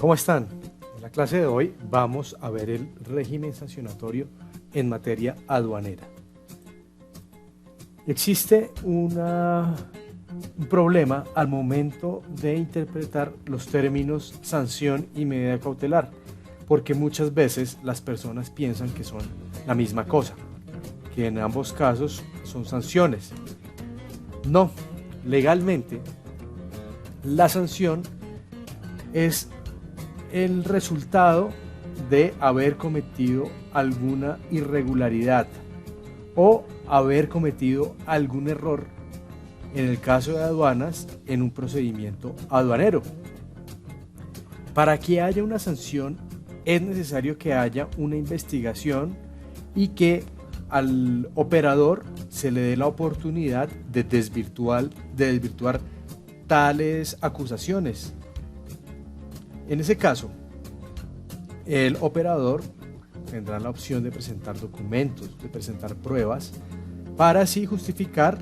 ¿Cómo están? En la clase de hoy vamos a ver el régimen sancionatorio en materia aduanera. Existe un problema al momento de interpretar los términos sanción y medida cautelar, porque muchas veces las personas piensan que son la misma cosa, que en ambos casos son sanciones. No, legalmente la sanción es el resultado de haber cometido alguna irregularidad o haber cometido algún error, en el caso de aduanas, en un procedimiento aduanero. Para que haya una sanción es necesario que haya una investigación y que al operador se le dé la oportunidad de desvirtuar tales acusaciones. En ese caso, el operador tendrá la opción de presentar documentos, de presentar pruebas, para así justificar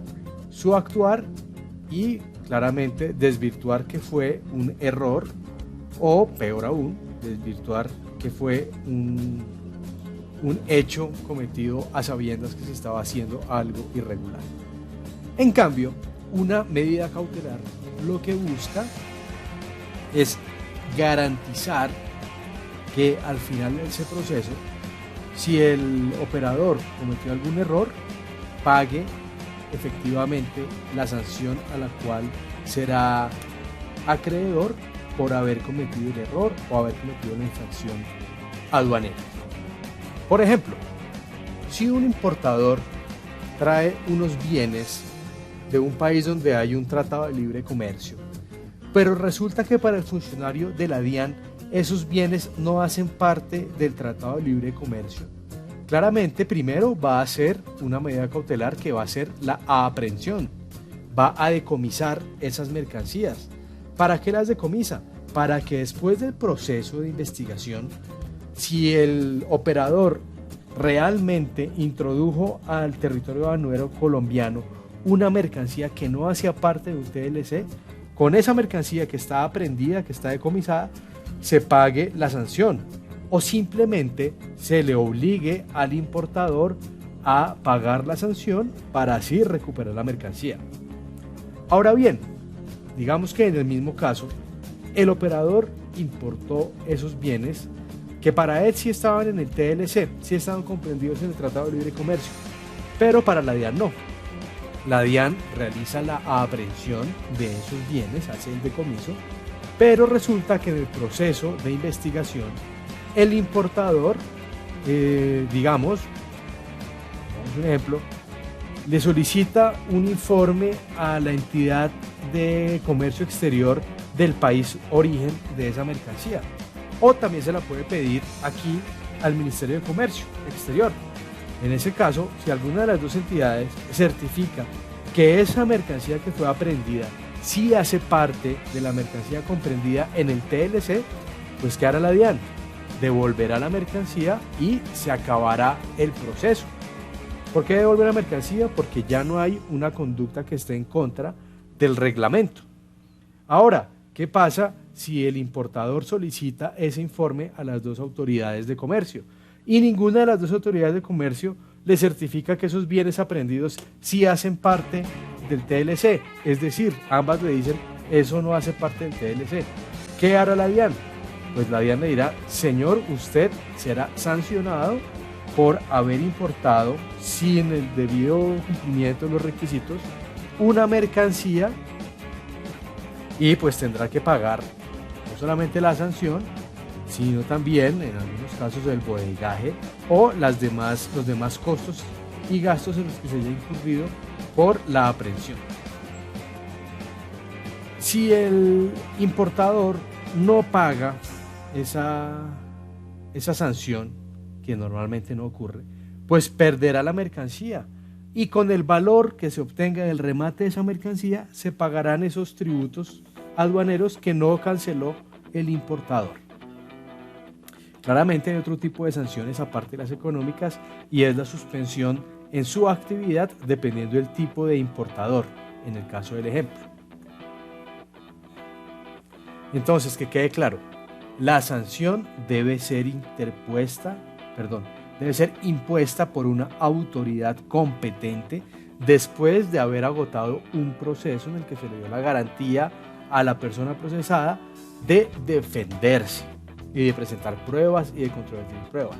su actuar y claramente desvirtuar que fue un error o, peor aún, desvirtuar que fue un hecho cometido a sabiendas que se estaba haciendo algo irregular. En cambio, una medida cautelar lo que busca es garantizar que al final de ese proceso, si el operador cometió algún error, pague efectivamente la sanción a la cual será acreedor por haber cometido el error o haber cometido la infracción aduanera. Por ejemplo, si un importador trae unos bienes de un país donde hay un tratado de libre comercio, pero resulta que para el funcionario de la DIAN esos bienes no hacen parte del Tratado de Libre Comercio, claramente primero va a hacer una medida cautelar que va a ser la aprehensión, va a decomisar esas mercancías. ¿Para qué las decomisa? Para que después del proceso de investigación, si el operador realmente introdujo al territorio aduanero colombiano una mercancía que no hacía parte de un TLC, con esa mercancía que está aprehendida, que está decomisada, se pague la sanción o simplemente se le obligue al importador a pagar la sanción para así recuperar la mercancía. Ahora bien, digamos que en el mismo caso, el operador importó esos bienes que para él sí estaban en el TLC, sí estaban comprendidos en el Tratado de Libre Comercio, pero para la DIAN no. La DIAN realiza la aprehensión de esos bienes, hace el decomiso, pero resulta que en el proceso de investigación el importador, digamos un ejemplo, le solicita un informe a la entidad de comercio exterior del país origen de esa mercancía, o también se la puede pedir aquí al Ministerio de Comercio Exterior. En ese caso, si alguna de las dos entidades certifica que esa mercancía que fue aprehendida sí hace parte de la mercancía comprendida en el TLC, pues ¿qué hará la DIAN? Devolverá la mercancía y se acabará el proceso. ¿Por qué devolver la mercancía? Porque ya no hay una conducta que esté en contra del reglamento. Ahora, ¿qué pasa si el importador solicita ese informe a las dos autoridades de comercio y ninguna de las dos autoridades de comercio le certifica que esos bienes aprehendidos sí hacen parte del TLC? Es decir, ambas le dicen, eso no hace parte del TLC. ¿Qué hará la DIAN? Pues la DIAN le dirá, señor, usted será sancionado por haber importado sin el debido cumplimiento de los requisitos una mercancía y pues tendrá que pagar no solamente la sanción, sino también en algunos casos el bodegaje o los demás costos y gastos en los que se haya incurrido por la aprehensión. Si el importador no paga esa sanción, que normalmente no ocurre, pues perderá la mercancía y con el valor que se obtenga del remate de esa mercancía se pagarán esos tributos aduaneros que no canceló el importador. Claramente hay otro tipo de sanciones aparte de las económicas y es la suspensión en su actividad dependiendo del tipo de importador, en el caso del ejemplo. Entonces, que quede claro, La sanción debe ser impuesta por una autoridad competente después de haber agotado un proceso en el que se le dio la garantía a la persona procesada de defenderse y de presentar pruebas y de controvertir pruebas.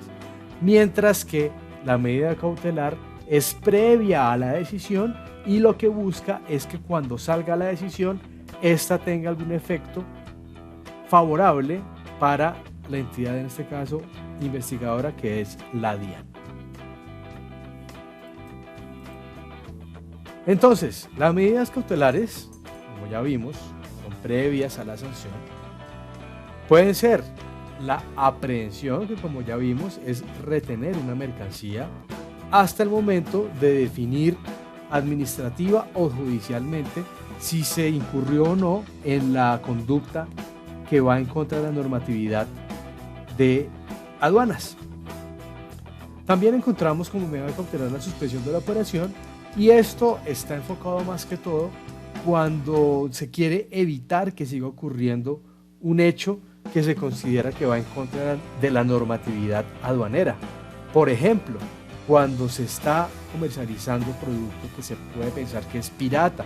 Mientras que la medida cautelar es previa a la decisión y lo que busca es que cuando salga la decisión, ésta tenga algún efecto favorable para la entidad, en este caso investigadora, que es la DIAN. Entonces, las medidas cautelares, como ya vimos, son previas a la sanción. Pueden ser la aprehensión, que como ya vimos es retener una mercancía hasta el momento de definir administrativa o judicialmente si se incurrió o no en la conducta que va en contra de la normatividad de aduanas. También encontramos como medida cautelar la suspensión de la operación, y esto está enfocado más que todo cuando se quiere evitar que siga ocurriendo un hecho que se considera que va en contra de la normatividad aduanera. Por ejemplo, cuando se está comercializando producto que se puede pensar que es pirata,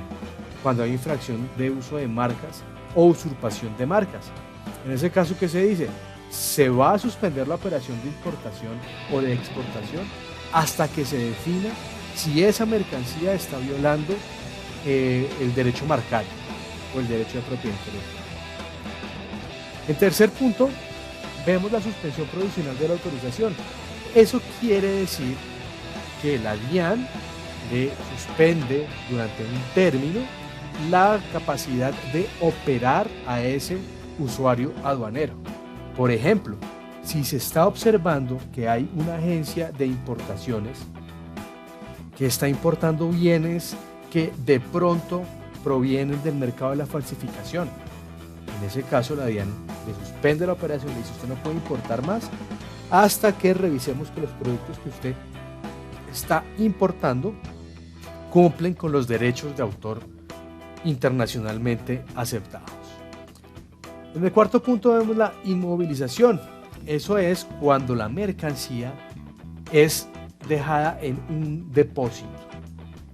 cuando hay infracción de uso de marcas o usurpación de marcas. En ese caso, ¿qué se dice? Se va a suspender la operación de importación o de exportación hasta que se defina si esa mercancía está violando el derecho marcario o el derecho de propiedad intelectual. En tercer punto, vemos la suspensión provisional de la autorización. Eso quiere decir que la DIAN le suspende durante un término la capacidad de operar a ese usuario aduanero. Por ejemplo, si se está observando que hay una agencia de importaciones que está importando bienes que de pronto provienen del mercado de la falsificación, en ese caso la DIAN le suspende la operación y dice: usted no puede importar más hasta que revisemos que los productos que usted está importando cumplen con los derechos de autor internacionalmente aceptados. En el cuarto punto vemos la inmovilización. Eso es cuando la mercancía es dejada en un depósito.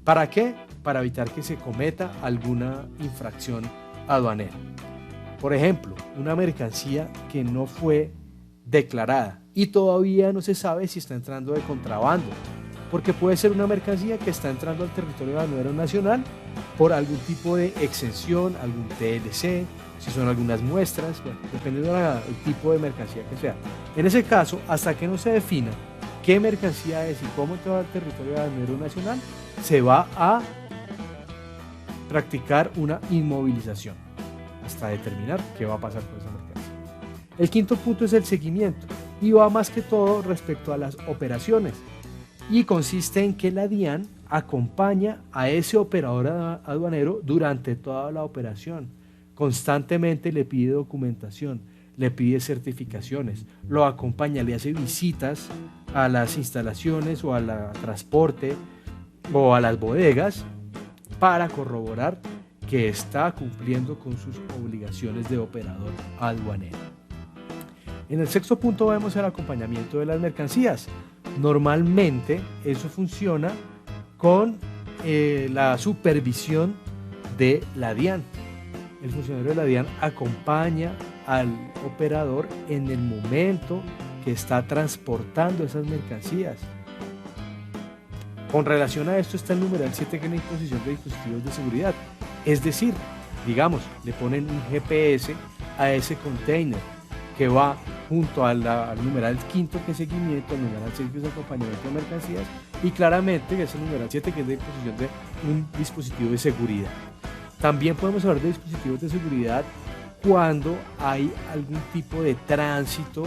¿Para qué? Para evitar que se cometa alguna infracción aduanera. Por ejemplo, una mercancía que no fue declarada y todavía no se sabe si está entrando de contrabando, porque puede ser una mercancía que está entrando al territorio aduanero nacional por algún tipo de exención, algún TLC, si son algunas muestras, bueno, dependiendo del tipo de mercancía que sea. En ese caso, hasta que no se defina qué mercancía es y cómo entra al territorio aduanero nacional, se va a practicar una inmovilización hasta determinar qué va a pasar con esa mercancía. El quinto punto es el seguimiento, y va más que todo respecto a las operaciones, y consiste en que la DIAN acompaña a ese operador aduanero durante toda la operación. Constantemente le pide documentación, le pide certificaciones, lo acompaña, le hace visitas a las instalaciones o al transporte o a las bodegas para corroborar que está cumpliendo con sus obligaciones de operador aduanero. En el sexto punto vemos el acompañamiento de las mercancías. Normalmente eso funciona con la supervisión de la DIAN. El funcionario de la DIAN acompaña al operador en el momento que está transportando esas mercancías. Con relación a esto está el numeral 7, que es la imposición de dispositivos de seguridad. Es decir, digamos, le ponen un GPS a ese container que va junto al numeral 5, que es seguimiento, al numeral 6, que es acompañamiento de mercancías, y claramente que es el numeral 7, que es la imposición de un dispositivo de seguridad. También podemos hablar de dispositivos de seguridad cuando hay algún tipo de tránsito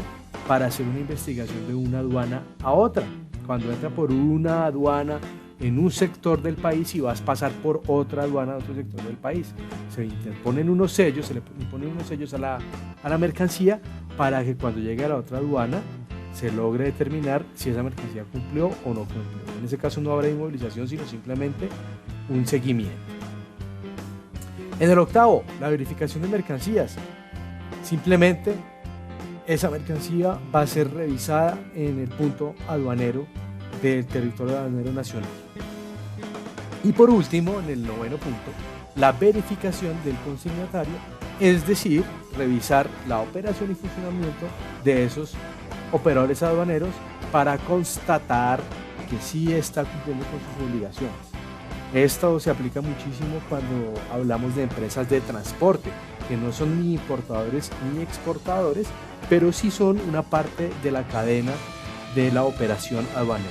para hacer una investigación de una aduana a otra. Cuando entra por una aduana en un sector del país y vas a pasar por otra aduana de otro sector del país, se interponen unos sellos, se le imponen unos sellos a la mercancía para que cuando llegue a la otra aduana se logre determinar si esa mercancía cumplió o no cumplió. En ese caso no habrá inmovilización, sino simplemente un seguimiento. En el octavo, la verificación de mercancías. Simplemente esa mercancía va a ser revisada en el punto aduanero del territorio aduanero nacional. Y por último, en el 9º punto, la verificación del consignatario, es decir, revisar la operación y funcionamiento de esos operadores aduaneros para constatar que sí está cumpliendo con sus obligaciones. Esto se aplica muchísimo cuando hablamos de empresas de transporte, que no son ni importadores ni exportadores, pero sí son una parte de la cadena de la operación aduanera.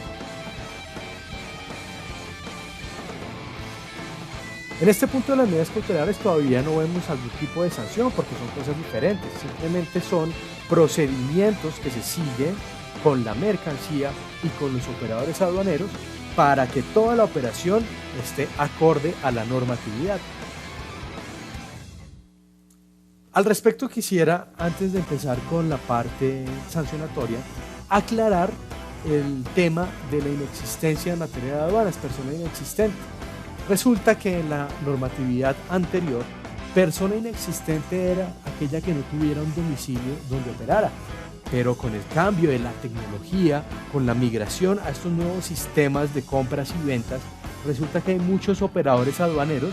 En este punto de las medidas cautelares todavía no vemos algún tipo de sanción porque son cosas diferentes, simplemente son procedimientos que se siguen con la mercancía y con los operadores aduaneros para que toda la operación esté acorde a la normatividad. Al respecto quisiera, antes de empezar con la parte sancionatoria, aclarar el tema de la inexistencia en materia de aduanas, persona inexistente. Resulta que en la normatividad anterior, persona inexistente era aquella que no tuviera un domicilio donde operara. Pero con el cambio de la tecnología, con la migración a estos nuevos sistemas de compras y ventas, resulta que hay muchos operadores aduaneros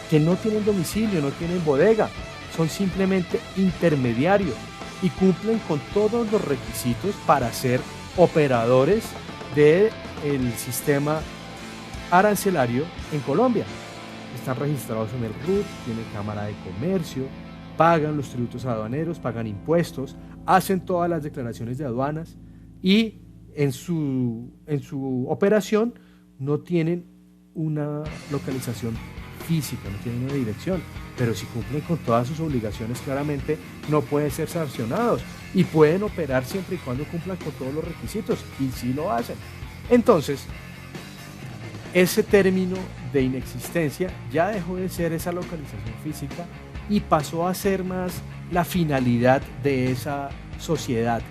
que no tienen domicilio, no tienen bodega, son simplemente intermediarios y cumplen con todos los requisitos para ser operadores del sistema arancelario en Colombia. Están registrados en el RUT, tienen cámara de comercio, pagan los tributos aduaneros, pagan impuestos, hacen todas las declaraciones de aduanas y en su operación no tienen una localización física, no tienen una dirección, pero si cumplen con todas sus obligaciones claramente no pueden ser sancionados y pueden operar siempre y cuando cumplan con todos los requisitos y sí lo hacen. Entonces, ese término de inexistencia ya dejó de ser esa localización física y pasó a ser más la finalidad de esa sociedad,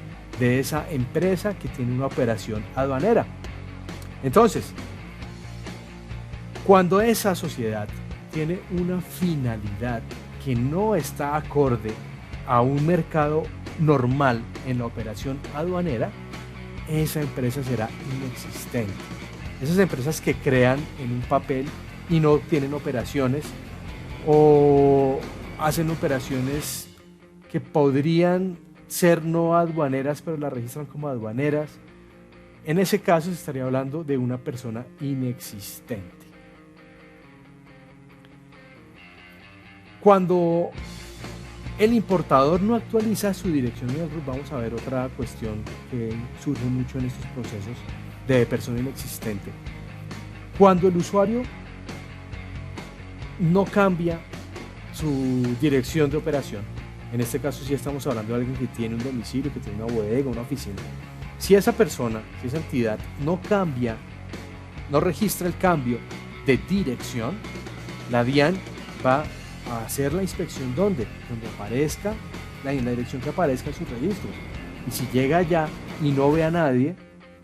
de esa empresa que tiene una operación aduanera. Entonces, cuando esa sociedad tiene una finalidad que no está acorde a un mercado normal en la operación aduanera, esa empresa será inexistente. Esas empresas que crean en un papel y no tienen operaciones o hacen operaciones que podrían ser no aduaneras pero las registran como aduaneras, en ese caso se estaría hablando de una persona inexistente. Cuando el importador no actualiza su dirección en el RUT, vamos a ver otra cuestión que surge mucho en estos procesos de persona inexistente. Cuando el usuario no cambia su dirección de operación, en este caso sí estamos hablando de alguien que tiene un domicilio, que tiene una bodega, una oficina. Si esa persona, si esa entidad no cambia, no registra el cambio de dirección, la DIAN va a hacer la inspección donde aparezca, en la dirección que aparezca en su registro. Y si llega allá y no ve a nadie,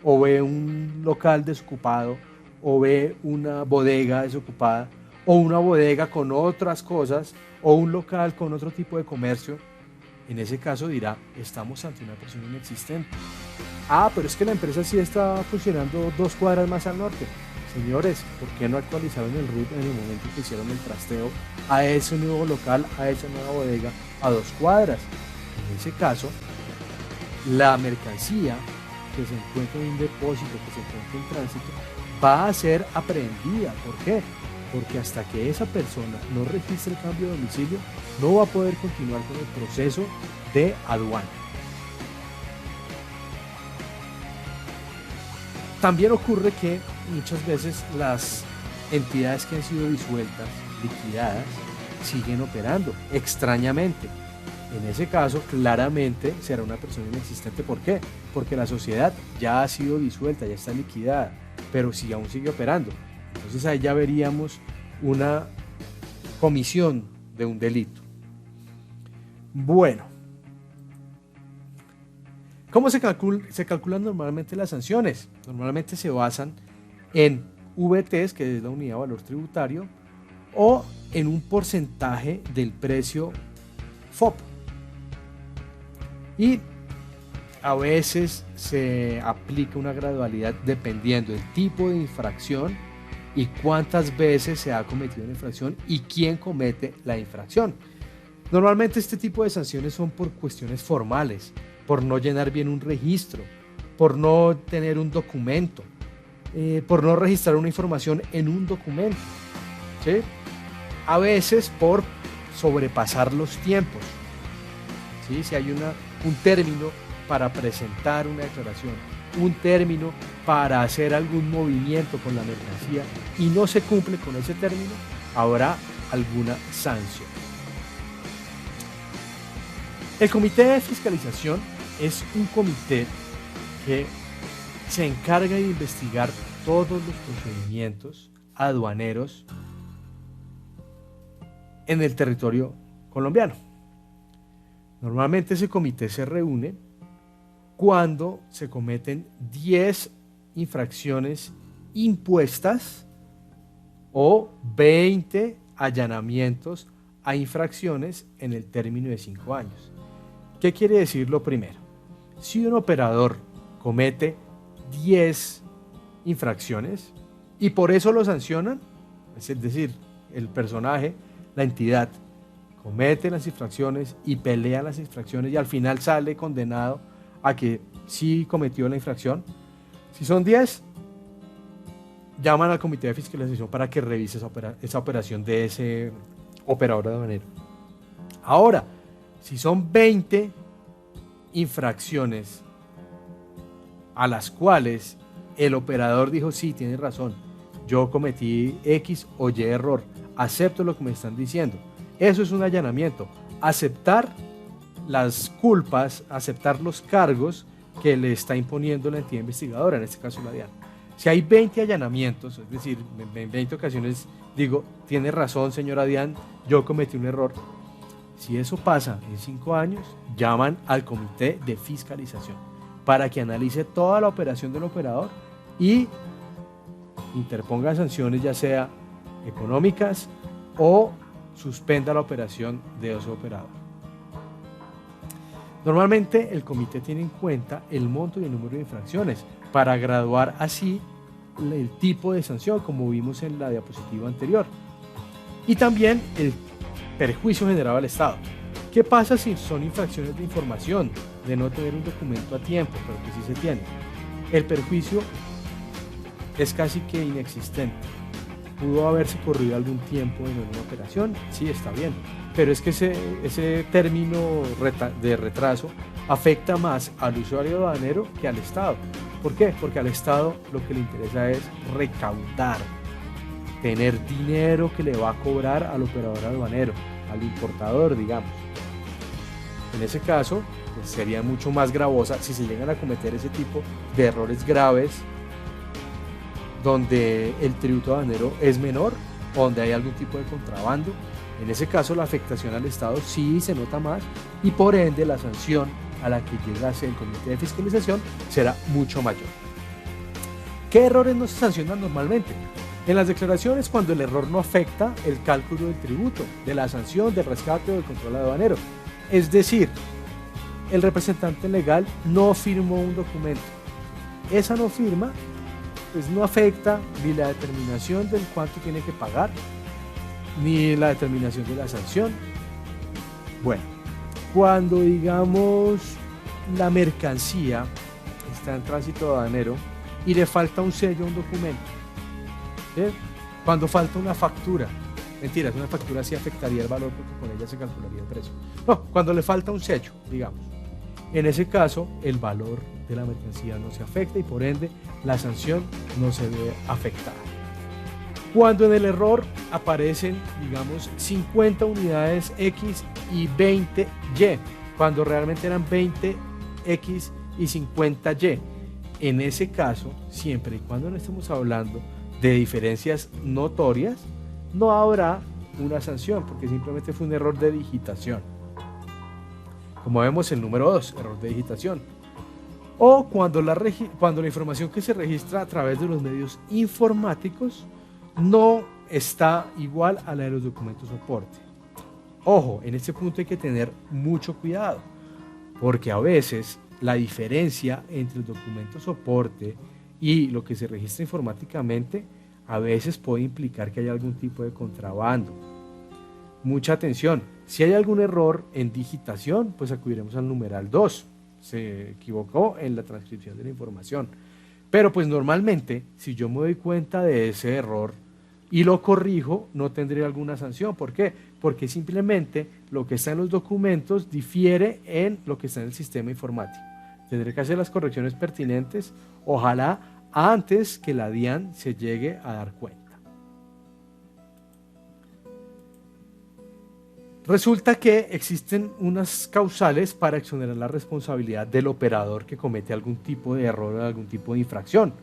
o ve un local desocupado, o ve una bodega desocupada, o una bodega con otras cosas, o un local con otro tipo de comercio, en ese caso dirá, estamos ante una persona inexistente. Ah, pero es que la empresa sí está funcionando 2 cuadras más al norte. Señores, ¿por qué no actualizaron el RUT en el momento que hicieron el trasteo a ese nuevo local, a esa nueva bodega, a 2 cuadras? En ese caso, la mercancía que se encuentra en un depósito, que se encuentra en tránsito, va a ser aprehendida. ¿Por qué? Porque hasta que esa persona no registre el cambio de domicilio, no va a poder continuar con el proceso de aduana. También ocurre que muchas veces las entidades que han sido disueltas, liquidadas, siguen operando, extrañamente. En ese caso, claramente será una persona inexistente. ¿Por qué? Porque la sociedad ya ha sido disuelta, ya está liquidada, pero si aún sigue operando. Entonces ahí ya veríamos una comisión de un delito. Bueno, ¿cómo se calculan normalmente las sanciones? Normalmente se basan en VTs, que es la unidad de valor tributario, o en un porcentaje del precio FOB. Y a veces se aplica una gradualidad dependiendo del tipo de infracción y cuántas veces se ha cometido una infracción y quién comete la infracción. Normalmente este tipo de sanciones son por cuestiones formales, por no llenar bien un registro, por no tener un documento, por no registrar una información en un documento, ¿sí? A veces por sobrepasar los tiempos, ¿sí? Si hay un término para presentar una declaración, un término para hacer algún movimiento con la mercancía y no se cumple con ese término, habrá alguna sanción. El comité de fiscalización es un comité que se encarga de investigar todos los procedimientos aduaneros en el territorio colombiano. Normalmente ese comité se reúne cuando se cometen 10 infracciones impuestas o 20 allanamientos a infracciones en el término de 5 años. ¿Qué quiere decir lo primero? Si un operador comete 10 infracciones y por eso lo sancionan, es decir, el personaje, la entidad, comete las infracciones y pelea las infracciones y al final sale condenado a que sí cometió la infracción. Si son 10, llaman al comité de fiscalización para que revise esa operación de ese operador aduanero. Ahora, si son 20 infracciones a las cuales el operador dijo, sí, tiene razón, yo cometí X o Y error, acepto lo que me están diciendo. Eso es un allanamiento, aceptar las culpas, aceptar los cargos que le está imponiendo la entidad investigadora, en este caso la DIAN. Si hay 20 allanamientos, es decir, en 20 ocasiones digo, tiene razón señora DIAN, yo cometí un error. Si eso pasa en 5 años, llaman al comité de fiscalización para que analice toda la operación del operador y interponga sanciones ya sea económicas o suspenda la operación de ese operador. Normalmente el comité tiene en cuenta el monto y el número de infracciones para graduar así el tipo de sanción, como vimos en la diapositiva anterior, y también el perjuicio generado al Estado. ¿Qué pasa si son infracciones de información, de no tener un documento a tiempo, pero que sí se tiene? El perjuicio es casi que inexistente. ¿Pudo haberse corrido algún tiempo en alguna operación? Sí, está bien, pero es que ese término de retraso afecta más al usuario aduanero que al Estado. ¿Por qué? Porque al Estado lo que le interesa es recaudar, tener dinero que le va a cobrar al operador aduanero, al importador, digamos. En ese caso, pues sería mucho más gravosa si se llegan a cometer ese tipo de errores graves donde el tributo aduanero es menor o donde hay algún tipo de contrabando. En ese caso, la afectación al Estado sí se nota más y por ende la sanción a la que llegase el comité de fiscalización será mucho mayor. ¿Qué errores no se sancionan normalmente? En las declaraciones, cuando el error no afecta el cálculo del tributo, de la sanción, del rescate o del control aduanero. Es decir, el representante legal no firmó un documento. Esa no firma pues no afecta ni la determinación del cuánto tiene que pagar, ni la determinación de la sanción. Bueno, cuando digamos la mercancía está en tránsito aduanero y le falta un sello a un documento, ¿sí? Cuando falta una factura, mentiras, una factura sí afectaría el valor porque con ella se calcularía el precio. No, cuando le falta un sello, digamos, en ese caso el valor de la mercancía no se afecta y por ende la sanción no se ve afectada. Cuando en el error aparecen, digamos, 50 unidades X y 20 Y, cuando realmente eran 20 X y 50 Y. En ese caso, siempre y cuando no estemos hablando de diferencias notorias, no habrá una sanción, porque simplemente fue un error de digitación. Como vemos el número 2, error de digitación. O cuando la información que se registra a través de los medios informáticos no está igual a la de los documentos soporte. Ojo, en este punto hay que tener mucho cuidado, porque a veces la diferencia entre el documento soporte y lo que se registra informáticamente a veces puede implicar que hay algún tipo de contrabando. Mucha atención, si hay algún error en digitación, pues acudiremos al numeral 2, se equivocó en la transcripción de la información. Pero pues normalmente, si yo me doy cuenta de ese error y lo corrijo, no tendré alguna sanción. ¿Por qué? Porque simplemente lo que está en los documentos difiere en lo que está en el sistema informático. Tendré que hacer las correcciones pertinentes, ojalá antes que la DIAN se llegue a dar cuenta. Resulta que existen unas causales para exonerar la responsabilidad del operador que comete algún tipo de error o algún tipo de infracción.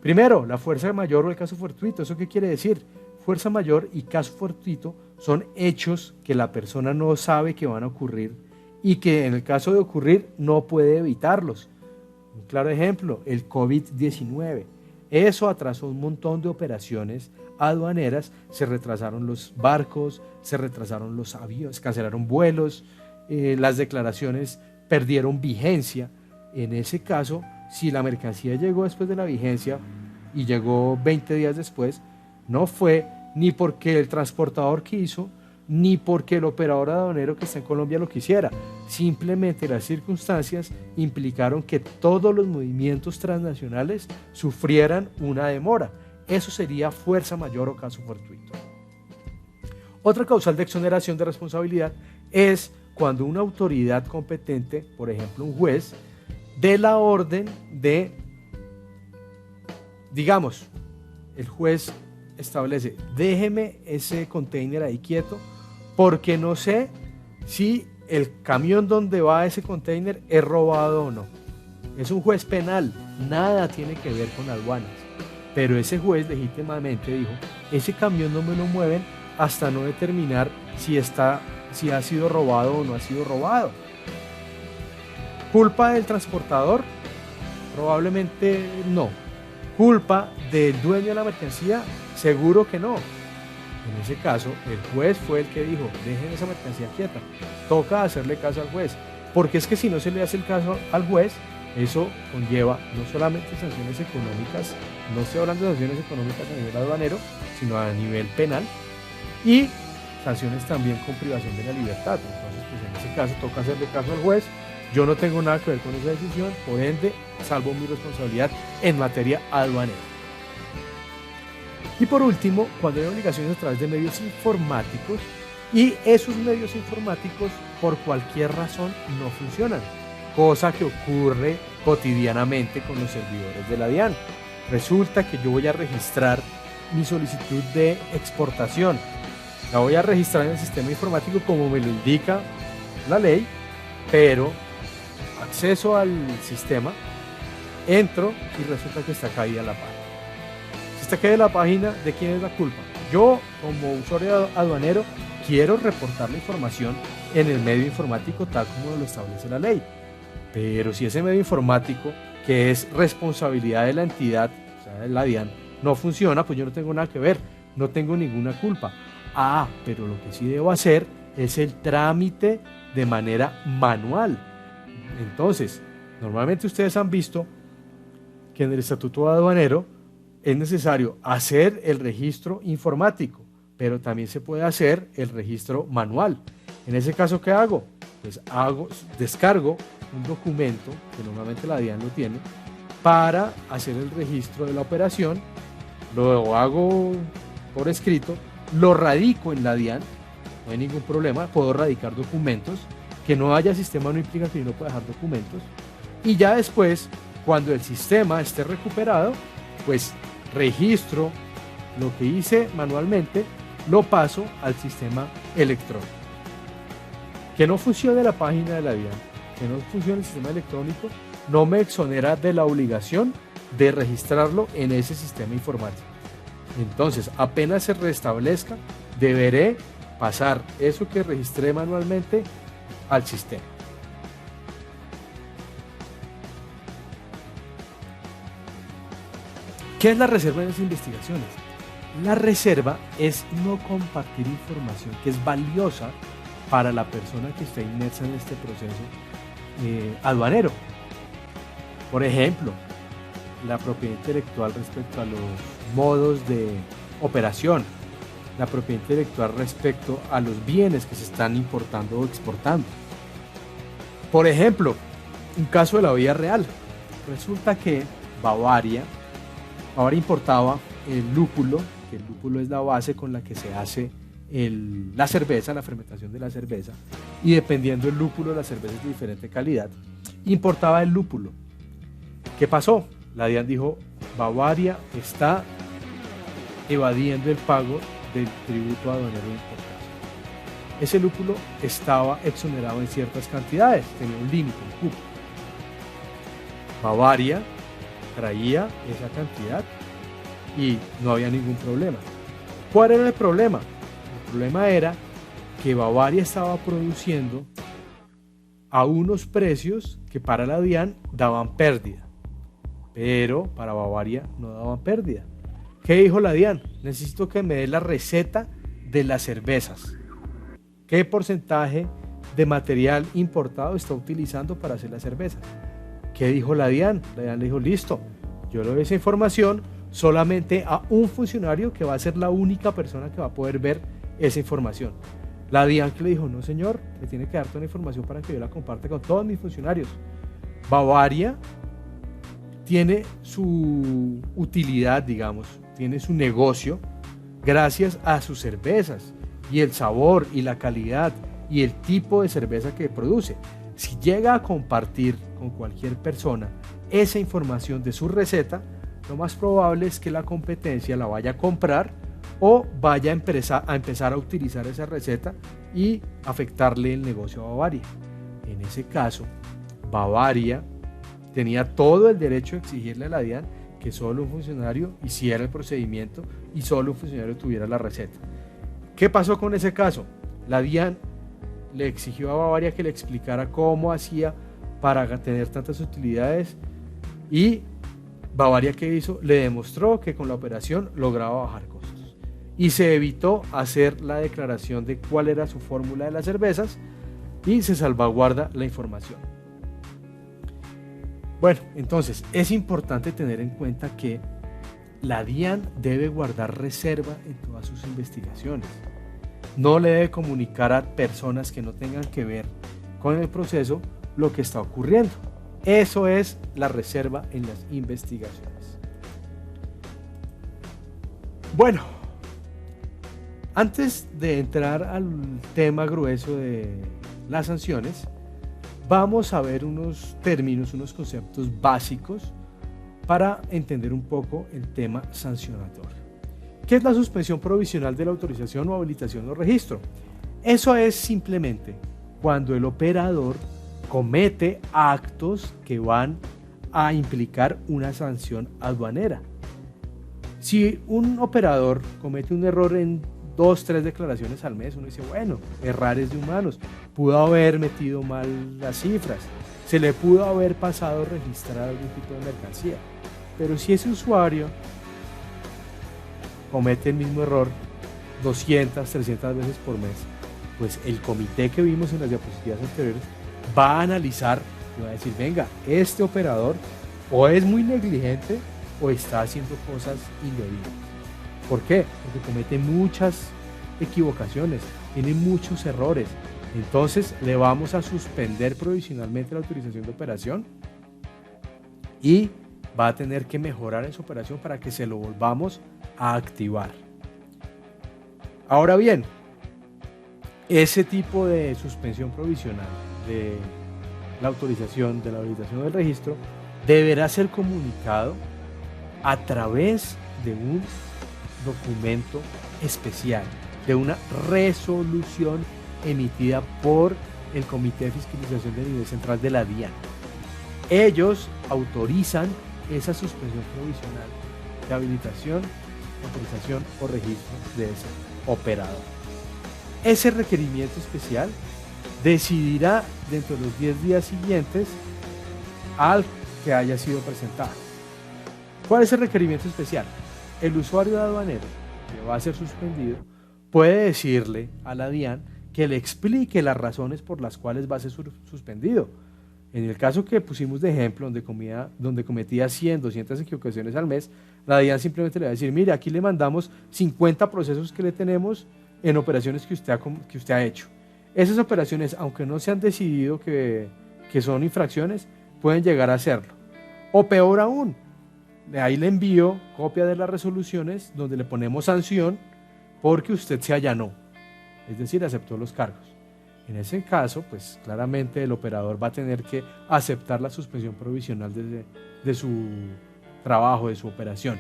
Primero, la fuerza mayor o el caso fortuito. ¿Eso qué quiere decir? Fuerza mayor y caso fortuito son hechos que la persona no sabe que van a ocurrir y que en el caso de ocurrir no puede evitarlos. Un claro ejemplo, el COVID-19. Eso atrasó un montón de operaciones aduaneras, se retrasaron los barcos, se retrasaron los aviones, cancelaron vuelos, las declaraciones perdieron vigencia. En ese caso, si la mercancía llegó después de la vigencia y llegó 20 días después, no fue ni porque el transportador quiso, ni porque el operador aduanero que está en Colombia lo quisiera. Simplemente las circunstancias implicaron que todos los movimientos transnacionales sufrieran una demora. Eso sería fuerza mayor o caso fortuito. Otra causal de exoneración de responsabilidad es cuando una autoridad competente, por ejemplo un juez, dé la orden de, digamos, el juez establece, déjeme ese container ahí quieto porque no sé si el camión donde va ese container es robado o no. Es un juez penal, nada tiene que ver con aduanas. Pero ese juez legítimamente dijo, ese camión no me lo mueven hasta no determinar si ha sido robado o no ha sido robado. ¿Culpa del transportador? Probablemente no. ¿Culpa del dueño de la mercancía? Seguro que no. En ese caso, el juez fue el que dijo, dejen esa mercancía quieta. Toca hacerle caso al juez. Porque es que si no se le hace el caso al juez, eso conlleva no solamente sanciones económicas, no estoy hablando de sanciones económicas a nivel aduanero, sino a nivel penal, y sanciones también con privación de la libertad. Entonces, pues en ese caso toca hacerle caso al juez. Yo no tengo nada que ver con esa decisión, por ende, salvo mi responsabilidad en materia aduanera. Y por último, cuando hay obligaciones a través de medios informáticos y esos medios informáticos por cualquier razón no funcionan, cosa que ocurre cotidianamente con los servidores de la DIAN. Resulta que yo voy a registrar mi solicitud de exportación. La voy a registrar en el sistema informático como me lo indica la ley, pero acceso al sistema, entro y resulta que está caída la página. Si está caída la página, ¿de quién es la culpa? Yo, como usuario aduanero, quiero reportar la información en el medio informático tal como lo establece la ley. Pero si ese medio informático, que es responsabilidad de la entidad, o sea, de la DIAN, no funciona, pues yo no tengo nada que ver, no tengo ninguna culpa. Pero lo que sí debo hacer es el trámite de manera manual. Entonces, normalmente ustedes han visto que en el estatuto aduanero es necesario hacer el registro informático, pero también se puede hacer el registro manual. En ese caso, ¿qué hago? Pues descargo un documento, que normalmente la DIAN lo tiene, para hacer el registro de la operación, lo hago por escrito, lo radico en la DIAN, no hay ningún problema, puedo radicar documentos, que no haya sistema no implica que yo no pueda dejar documentos, y ya después, cuando el sistema esté recuperado, pues registro lo que hice manualmente, lo paso al sistema electrónico. Que no funcione la página de la DIAN, que no funcione el sistema electrónico, no me exonera de la obligación de registrarlo en ese sistema informático. Entonces, apenas se restablezca, deberé pasar eso que registré manualmente al sistema. ¿Qué es la reserva en las investigaciones? La reserva es no compartir información que es valiosa para la persona que está inmersa en este proceso aduanero. Por ejemplo, la propiedad intelectual respecto a los modos de operación, la propiedad intelectual respecto a los bienes que se están importando o exportando. Por ejemplo, un caso de la vida real. Resulta que Bavaria importaba el lúpulo, que el lúpulo es la base con la que se hace la cerveza, la fermentación de la cerveza, y dependiendo del lúpulo, la cerveza es de diferente calidad. Importaba el lúpulo. ¿Qué pasó? La DIAN dijo, Bavaria está evadiendo el pago del tributo aduanero de importación. Ese lúpulo estaba exonerado en ciertas cantidades, tenía un límite, un cupo. Bavaria traía esa cantidad y no había ningún problema. ¿Cuál era el problema? El problema era que Bavaria estaba produciendo a unos precios que para la DIAN daban pérdida, pero para Bavaria no daban pérdida. ¿Qué dijo la DIAN? Necesito que me dé la receta de las cervezas. ¿Qué porcentaje de material importado está utilizando para hacer las cervezas? ¿Qué dijo la DIAN? La DIAN le dijo, listo, yo le doy esa información solamente a un funcionario que va a ser la única persona que va a poder ver esa información. La DIAN que le dijo, no señor, me tiene que dar toda la información para que yo la comparte con todos mis funcionarios. Bavaria tiene su utilidad, digamos, tiene su negocio gracias a sus cervezas y el sabor y la calidad y el tipo de cerveza que produce. Si llega a compartir con cualquier persona esa información de su receta, lo más probable es que la competencia la vaya a comprar o vaya a empezar a utilizar esa receta y afectarle el negocio a Bavaria. En ese caso, Bavaria tenía todo el derecho de exigirle a la DIAN que solo un funcionario hiciera el procedimiento y solo un funcionario tuviera la receta. ¿Qué pasó con ese caso? La DIAN le exigió a Bavaria que le explicara cómo hacía para tener tantas utilidades y Bavaria, ¿qué hizo? Le demostró que con la operación lograba bajar costos y se evitó hacer la declaración de cuál era su fórmula de las cervezas y se salvaguarda la información. Bueno, entonces es importante tener en cuenta que la DIAN debe guardar reserva en todas sus investigaciones. No le debe comunicar a personas que no tengan que ver con el proceso lo que está ocurriendo. Eso es la reserva en las investigaciones. Bueno, antes de entrar al tema grueso de las sanciones, vamos a ver unos términos, unos conceptos básicos para entender un poco el tema sancionatorio. ¿Qué es la suspensión provisional de la autorización o habilitación o registro? Eso es simplemente cuando el operador comete actos que van a implicar una sanción aduanera. Si un operador comete un error en 2-3 declaraciones al mes, uno dice, bueno, errores de humanos, pudo haber metido mal las cifras, se le pudo haber pasado a registrar algún tipo de mercancía. Pero si ese usuario comete el mismo error 200, 300 veces por mes, pues el comité que vimos en las diapositivas anteriores va a analizar y va a decir, venga, este operador o es muy negligente o está haciendo cosas indebidas. ¿Por qué? Porque comete muchas equivocaciones, tiene muchos errores. Entonces le vamos a suspender provisionalmente la autorización de operación y va a tener que mejorar en su operación para que se lo volvamos a activar. Ahora bien, ese tipo de suspensión provisional de la autorización, de la habilitación del registro, deberá ser comunicado a través de un documento especial, de una resolución emitida por el Comité de Fiscalización de Nivel Central de la DIAN. Ellos autorizan esa suspensión provisional de habilitación, autorización o registro de ese operador. Ese requerimiento especial decidirá dentro de los 10 días siguientes al que haya sido presentado. ¿Cuál es el requerimiento especial? El usuario de aduanero que va a ser suspendido puede decirle a la DIAN que le explique las razones por las cuales va a ser suspendido. En el caso que pusimos de ejemplo, donde cometía 100, 200 equivocaciones al mes, la DIAN simplemente le va a decir, mire, aquí le mandamos 50 procesos que le tenemos en operaciones que usted ha hecho. Esas operaciones, aunque no se han decidido que son infracciones, pueden llegar a hacerlo. O peor aún, ahí le envío copia de las resoluciones donde le ponemos sanción porque usted se allanó, es decir, aceptó los cargos. En ese caso, pues claramente el operador va a tener que aceptar la suspensión provisional de su trabajo, de su operación.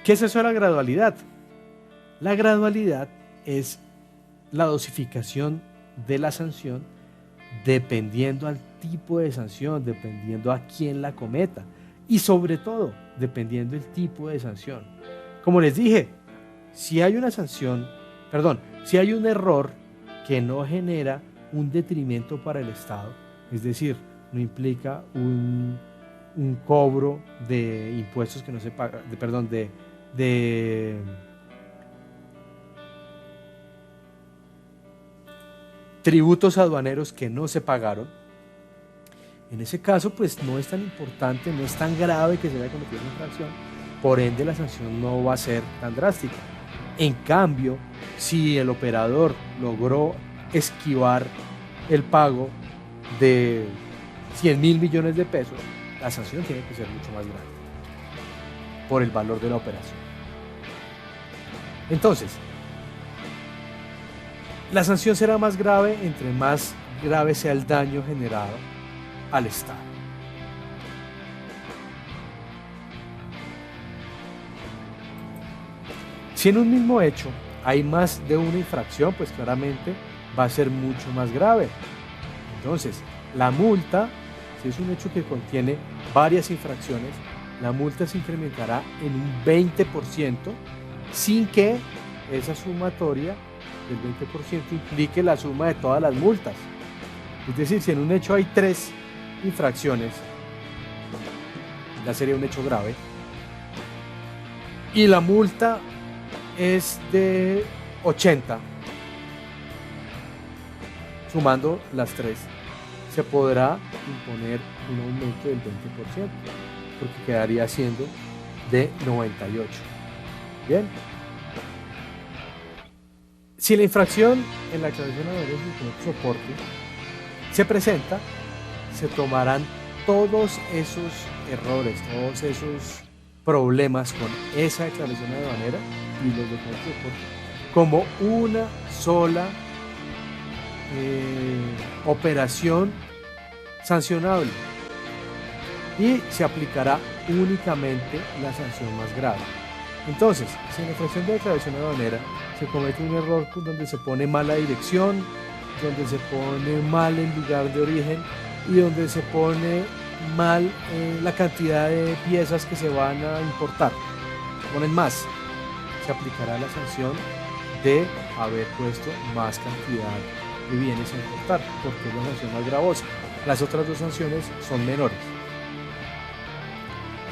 ¿Qué es eso de la gradualidad? La gradualidad es la dosificación de la sanción dependiendo al tipo de sanción, dependiendo a quién la cometa y sobre todo dependiendo del tipo de sanción. Como les dije, si hay una si hay un error que no genera un detrimento para el Estado, es decir, no implica un cobro de impuestos que no se pagan, de tributos aduaneros que no se pagaron. En ese caso, pues no es tan importante, no es tan grave que se haya cometido una infracción, por ende la sanción no va a ser tan drástica. En cambio, si el operador logró esquivar el pago de 100.000 millones de pesos, la sanción tiene que ser mucho más grande por el valor de la operación. Entonces, la sanción será más grave entre más grave sea el daño generado al Estado. Si en un mismo hecho hay más de una infracción, pues claramente va a ser mucho más grave. Entonces, la multa, si es un hecho que contiene varias infracciones, la multa se incrementará en un 20% sin que esa sumatoria del 20% implique la suma de todas las multas. Es decir, si en un hecho hay 3 infracciones, ya sería un hecho grave, y la multa es de 80, sumando las 3, se podrá imponer un aumento del 20%, porque quedaría siendo de 98. Bien. Si la infracción en la declaración de haberes de soporte se presenta, se tomarán todos esos errores, todos esos problemas con esa declaración aduanera y los de soporte como una sola operación sancionable y se aplicará únicamente la sanción más grave. Entonces, si en la infracción de declaración aduanera se comete un error donde se pone mal la dirección, donde se pone mal el lugar de origen y donde se pone mal la cantidad de piezas que se van a importar, se ponen más, se aplicará la sanción de haber puesto más cantidad de bienes a importar, porque es la sanción más gravosa. Las otras 2 sanciones son menores.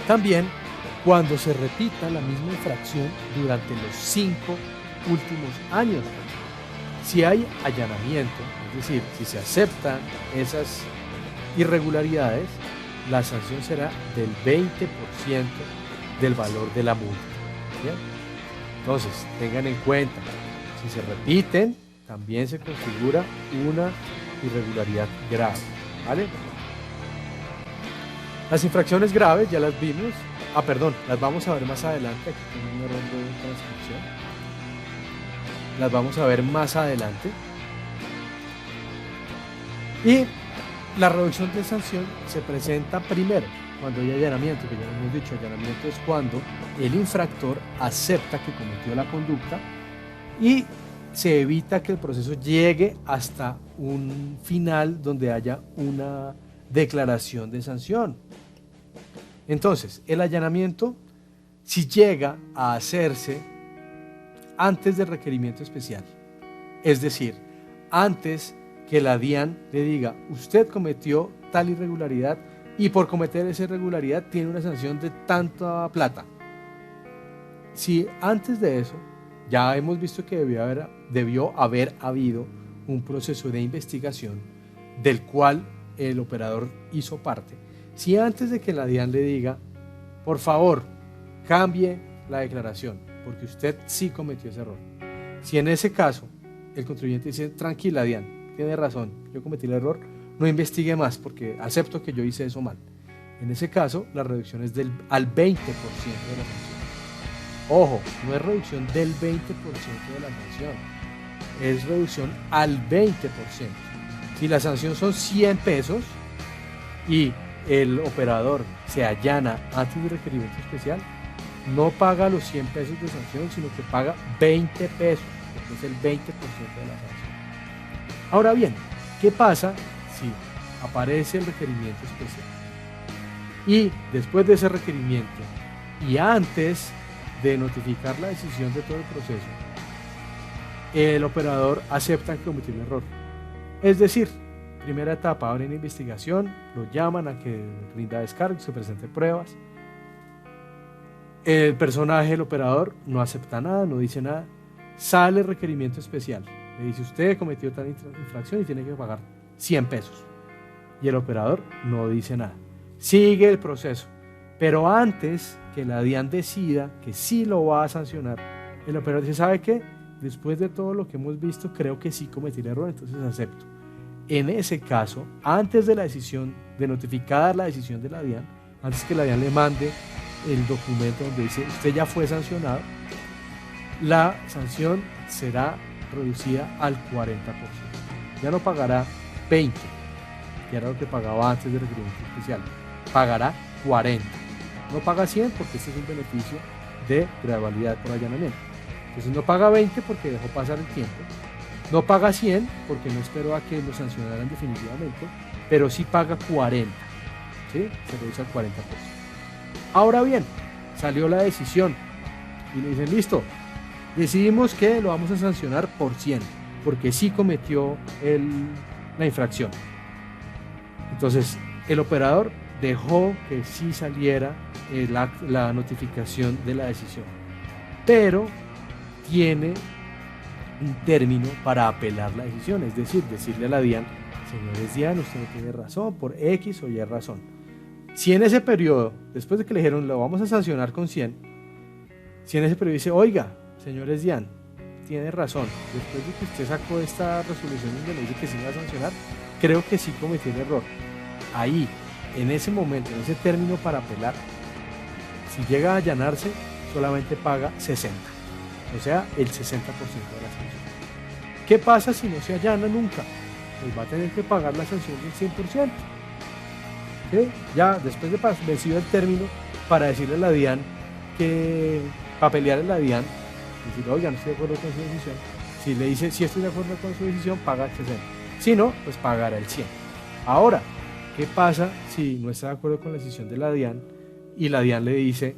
También, cuando se repita la misma infracción durante los 5 últimos años. Si hay allanamiento, es decir, si se aceptan esas irregularidades, la sanción será del 20% del valor de la multa. ¿Bien? Entonces, tengan en cuenta, si se repiten, también se configura una irregularidad grave. ¿Vale? Las infracciones graves ya las vimos. Las vamos a ver más adelante. Aquí tengo un error de transcripción. Las vamos a ver más adelante. Y la reducción de sanción se presenta primero cuando hay allanamiento, que ya hemos dicho, allanamiento es cuando el infractor acepta que cometió la conducta y se evita que el proceso llegue hasta un final donde haya una declaración de sanción. Entonces, el allanamiento, si llega a hacerse antes del requerimiento especial, es decir, antes que la DIAN le diga, usted cometió tal irregularidad y por cometer esa irregularidad tiene una sanción de tanta plata. Si antes de eso, ya hemos visto que debió haber habido un proceso de investigación del cual el operador hizo parte, si antes de que la DIAN le diga, por favor, cambie la declaración, porque usted sí cometió ese error, si en ese caso el contribuyente dice, tranquila DIAN, tiene razón, yo cometí el error, no investigue más porque acepto que yo hice eso mal. En ese caso, la reducción es al 20% de la sanción. Ojo, no es reducción del 20% de la sanción, es reducción al 20%. Si la sanción son 100 pesos y el operador se allana antes del requerimiento especial, no paga los 100 pesos de sanción, sino que paga 20 pesos, porque es el 20% de la sanción. Ahora bien, ¿qué pasa si aparece el requerimiento especial? Y después de ese requerimiento y antes de notificar la decisión de todo el proceso, el operador acepta que cometió un error. Es decir, primera etapa, abren investigación, lo llaman a que rinda descargo, se presenten pruebas. El personaje, el operador, no acepta nada, no dice nada. Sale el requerimiento especial. Le dice, usted cometió tal infracción y tiene que pagar 100 pesos. Y el operador no dice nada. Sigue el proceso. Pero antes que la DIAN decida que sí lo va a sancionar, el operador dice, ¿sabe qué? Después de todo lo que hemos visto, creo que sí cometí el error, entonces acepto. En ese caso, antes de la decisión, de notificar la decisión de la DIAN, antes que la DIAN le mande el documento donde dice, usted ya fue sancionado, la sanción será reducida al 40%. Ya no pagará 20, que era lo que pagaba antes del requerimiento especial. Pagará 40. No paga 100 porque este es un beneficio de gradualidad por allanamiento. Entonces no paga 20 porque dejó pasar el tiempo. No paga 100 porque no esperó a que lo sancionaran definitivamente, pero sí paga 40. ¿Sí? Se reduce al 40%. Ahora bien, salió la decisión y le dicen, listo, decidimos que lo vamos a sancionar por 100, porque sí cometió la infracción. Entonces, el operador dejó que sí saliera la notificación de la decisión, pero tiene un término para apelar la decisión, es decir, decirle a la DIAN, señores DIAN, usted no tiene razón por X o Y razón. Si en ese periodo, después de que le dijeron lo vamos a sancionar con 100, si en ese periodo dice, oiga, señores DIAN, tiene razón, después de que usted sacó esta resolución donde le dice que sí va a sancionar, creo que sí cometió el error. Ahí, en ese momento, en ese término para apelar, si llega a allanarse, solamente paga 60, o sea, el 60% de la sanción. ¿Qué pasa si no se allana nunca? Pues va a tener que pagar la sanción del 100%. ¿Sí? Ya después de vencido el término, para decirle a la DIAN que, para pelear a la DIAN, decir, oiga, no estoy de acuerdo con su decisión. Si le dice, si estoy de acuerdo con su decisión, paga el 60. Si no, pues pagará el 100. Ahora, ¿qué pasa si no está de acuerdo con la decisión de la DIAN y la DIAN le dice,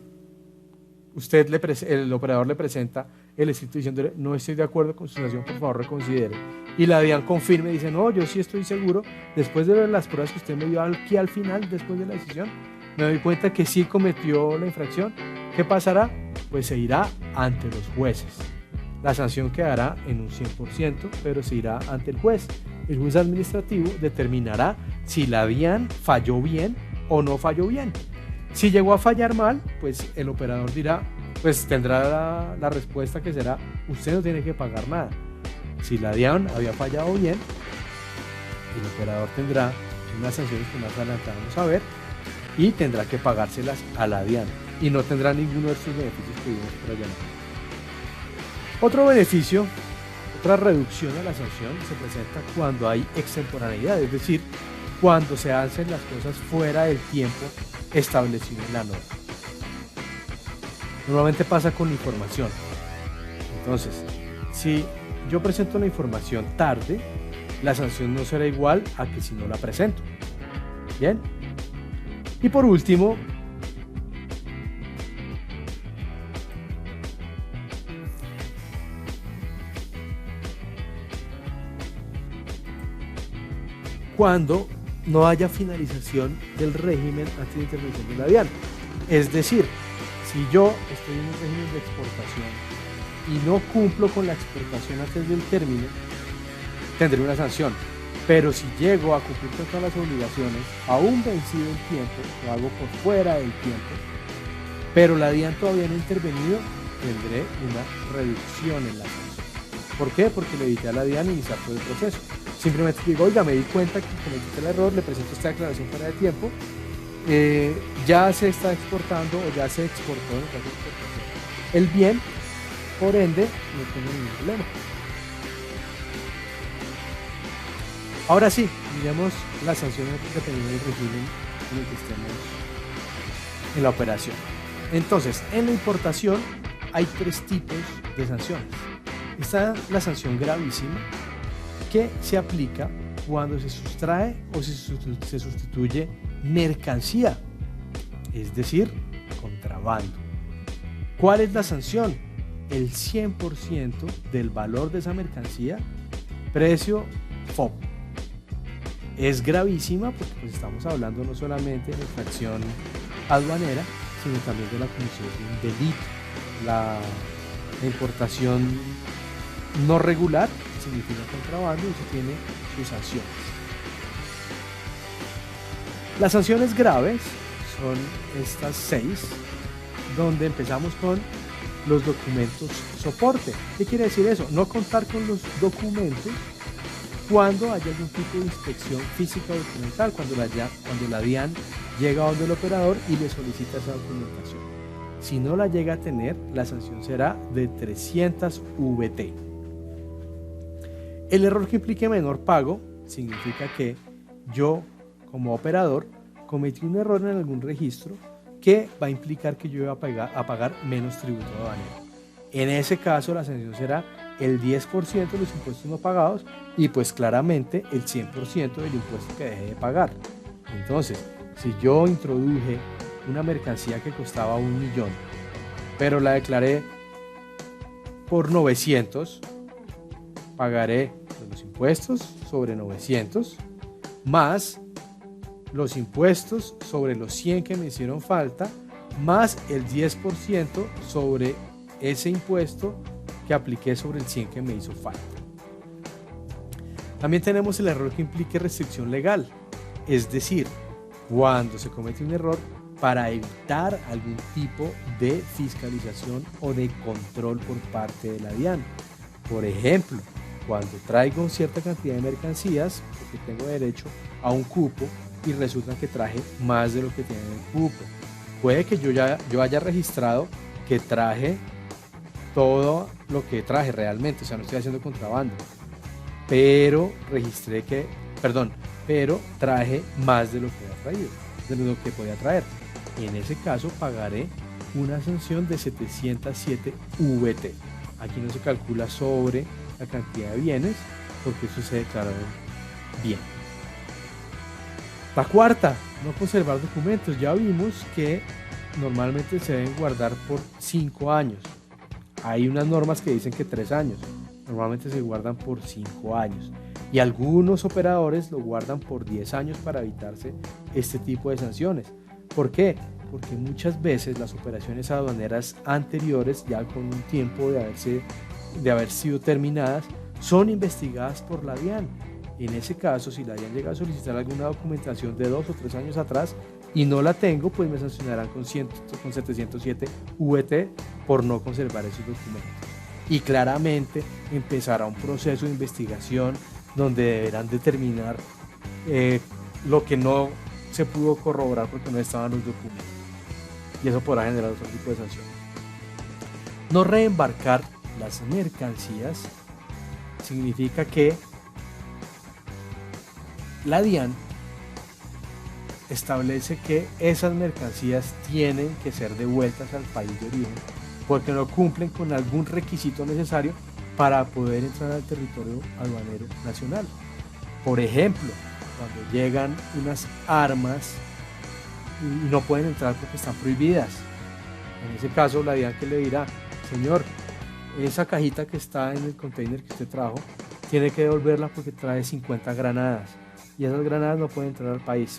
el operador le presenta el escrito diciendo, no estoy de acuerdo con su sanción, por favor reconsidere? Y la DIAN confirma y dice, no, yo sí estoy seguro, después de ver las pruebas que usted me dio aquí al final, después de la decisión, me doy cuenta que sí cometió la infracción. ¿Qué pasará? Pues se irá ante los jueces. La sanción quedará en un 100%, pero se irá ante el juez. El juez administrativo determinará si la DIAN falló bien o no falló bien. Si llegó a fallar mal, pues el operador dirá, pues tendrá la respuesta que será, usted no tiene que pagar nada. Si la DIAN había fallado bien, el operador tendrá unas sanciones que más adelante vamos a ver y tendrá que pagárselas a la DIAN y no tendrá ninguno de estos beneficios que vimos por allá. Otro beneficio, otra reducción a la sanción se presenta cuando hay extemporaneidad, es decir, cuando se hacen las cosas fuera del tiempo establecido en la norma. Normalmente pasa con la información. Entonces, si yo presento la información tarde, la sanción no será igual a que si no la presento. Bien. Y por último, cuando no haya finalización del régimen antes de intervención de la DIAN. Es decir, si yo estoy en un régimen de exportación y no cumplo con la exportación antes del término, tendré una sanción. Pero si llego a cumplir con todas las obligaciones, aún vencido el tiempo, lo hago por fuera del tiempo, pero la DIAN todavía no ha intervenido, tendré una reducción en la sanción. ¿Por qué? Porque le evité a la DIAN iniciar todo el proceso. Simplemente digo, oiga, me di cuenta que cometí el error, le presento esta declaración fuera de tiempo, ya se está exportando o ya se exportó en el caso de exportación el bien, por ende, no tengo ningún problema. Ahora sí, miremos las sanciones dependiendo del régimen en el que estemos en la operación. Entonces, en la importación hay 3 tipos de sanciones. Está la sanción gravísima, que se aplica cuando se sustrae o se sustituye mercancía, es decir, contrabando. ¿Cuál es la sanción? El 100% del valor de esa mercancía, precio FOB. Es gravísima porque pues estamos hablando no solamente de infracción aduanera, sino también de la comisión de un delito. La importación no regular significa contrabando y eso tiene sus sanciones. Las sanciones graves son estas 6, donde empezamos con los documentos soporte. ¿Qué quiere decir eso? No contar con los documentos cuando haya algún tipo de inspección física o documental, cuando la DIAN llega a donde el operador y le solicita esa documentación. Si no la llega a tener, la sanción será de 300 VT. El error que implique menor pago significa que yo, como operador, cometí un error en algún registro que va a implicar que yo voy a pagar menos tributo aduanero. En ese caso, la sanción será el 10% de los impuestos no pagados y pues claramente el 100% del impuesto que deje de pagar. Entonces, si yo introduje una mercancía que costaba 1 millón, pero la declaré por 900, pagaré los impuestos sobre 900 más los impuestos sobre los 100 que me hicieron falta, más el 10% sobre ese impuesto que apliqué sobre el 100 que me hizo falta. También tenemos el error que implique restricción legal, es decir, cuando se comete un error para evitar algún tipo de fiscalización o de control por parte de la DIAN. Por ejemplo, cuando traigo cierta cantidad de mercancías, porque tengo derecho a un cupo, y resulta que traje más de lo que tiene el cupo. Puede que yo haya registrado que traje todo lo que traje realmente, o sea, no estoy haciendo contrabando, pero traje más de lo que había traído, de lo que podía traer. Y en ese caso pagaré una sanción de 707 VT. Aquí no se calcula sobre la cantidad de bienes, porque eso se declaró bien. La cuarta, no conservar documentos. Ya vimos que normalmente se deben guardar por 5 años. Hay unas normas que dicen que 3 años. Normalmente se guardan por 5 años. Y algunos operadores lo guardan por 10 años para evitarse este tipo de sanciones. ¿Por qué? Porque muchas veces las operaciones aduaneras anteriores, ya con un tiempo de haber sido terminadas, son investigadas por la DIAN. En ese caso, si la DIAN llega a solicitar alguna documentación de 2 o 3 años atrás y no la tengo, pues me sancionarán con 707 VT por no conservar esos documentos. Y claramente empezará un proceso de investigación donde deberán determinar lo que no se pudo corroborar porque no estaban los documentos. Y eso podrá generar otro tipo de sanción. No reembarcar las mercancías significa que la DIAN establece que esas mercancías tienen que ser devueltas al país de origen porque no cumplen con algún requisito necesario para poder entrar al territorio aduanero nacional. Por ejemplo, cuando llegan unas armas y no pueden entrar porque están prohibidas. En ese caso, la DIAN que le dirá, señor, esa cajita que está en el container que usted trajo, tiene que devolverla porque trae 50 granadas. Y esas granadas no pueden entrar al país.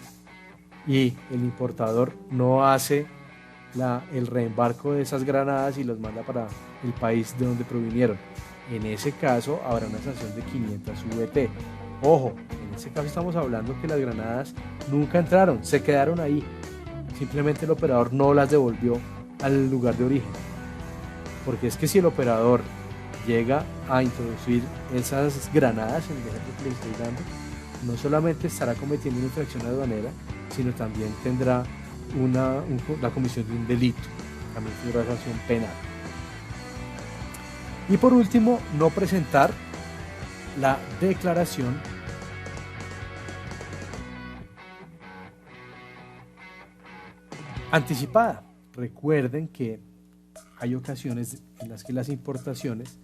Y el importador no hace el reembarco de esas granadas y las manda para el país de donde provinieron. En ese caso habrá una sanción de 500 VT. Ojo, en este caso estamos hablando que las granadas nunca entraron, se quedaron ahí. Simplemente el operador no las devolvió al lugar de origen. Porque es que si el operador llega a introducir esas granadas en el ejemplo que le estoy dando, no solamente estará cometiendo una infracción aduanera, sino también tendrá la comisión de un delito, también tendrá sanción penal. Y por último, no presentar la declaración anticipada. Recuerden que hay ocasiones en las que las importaciones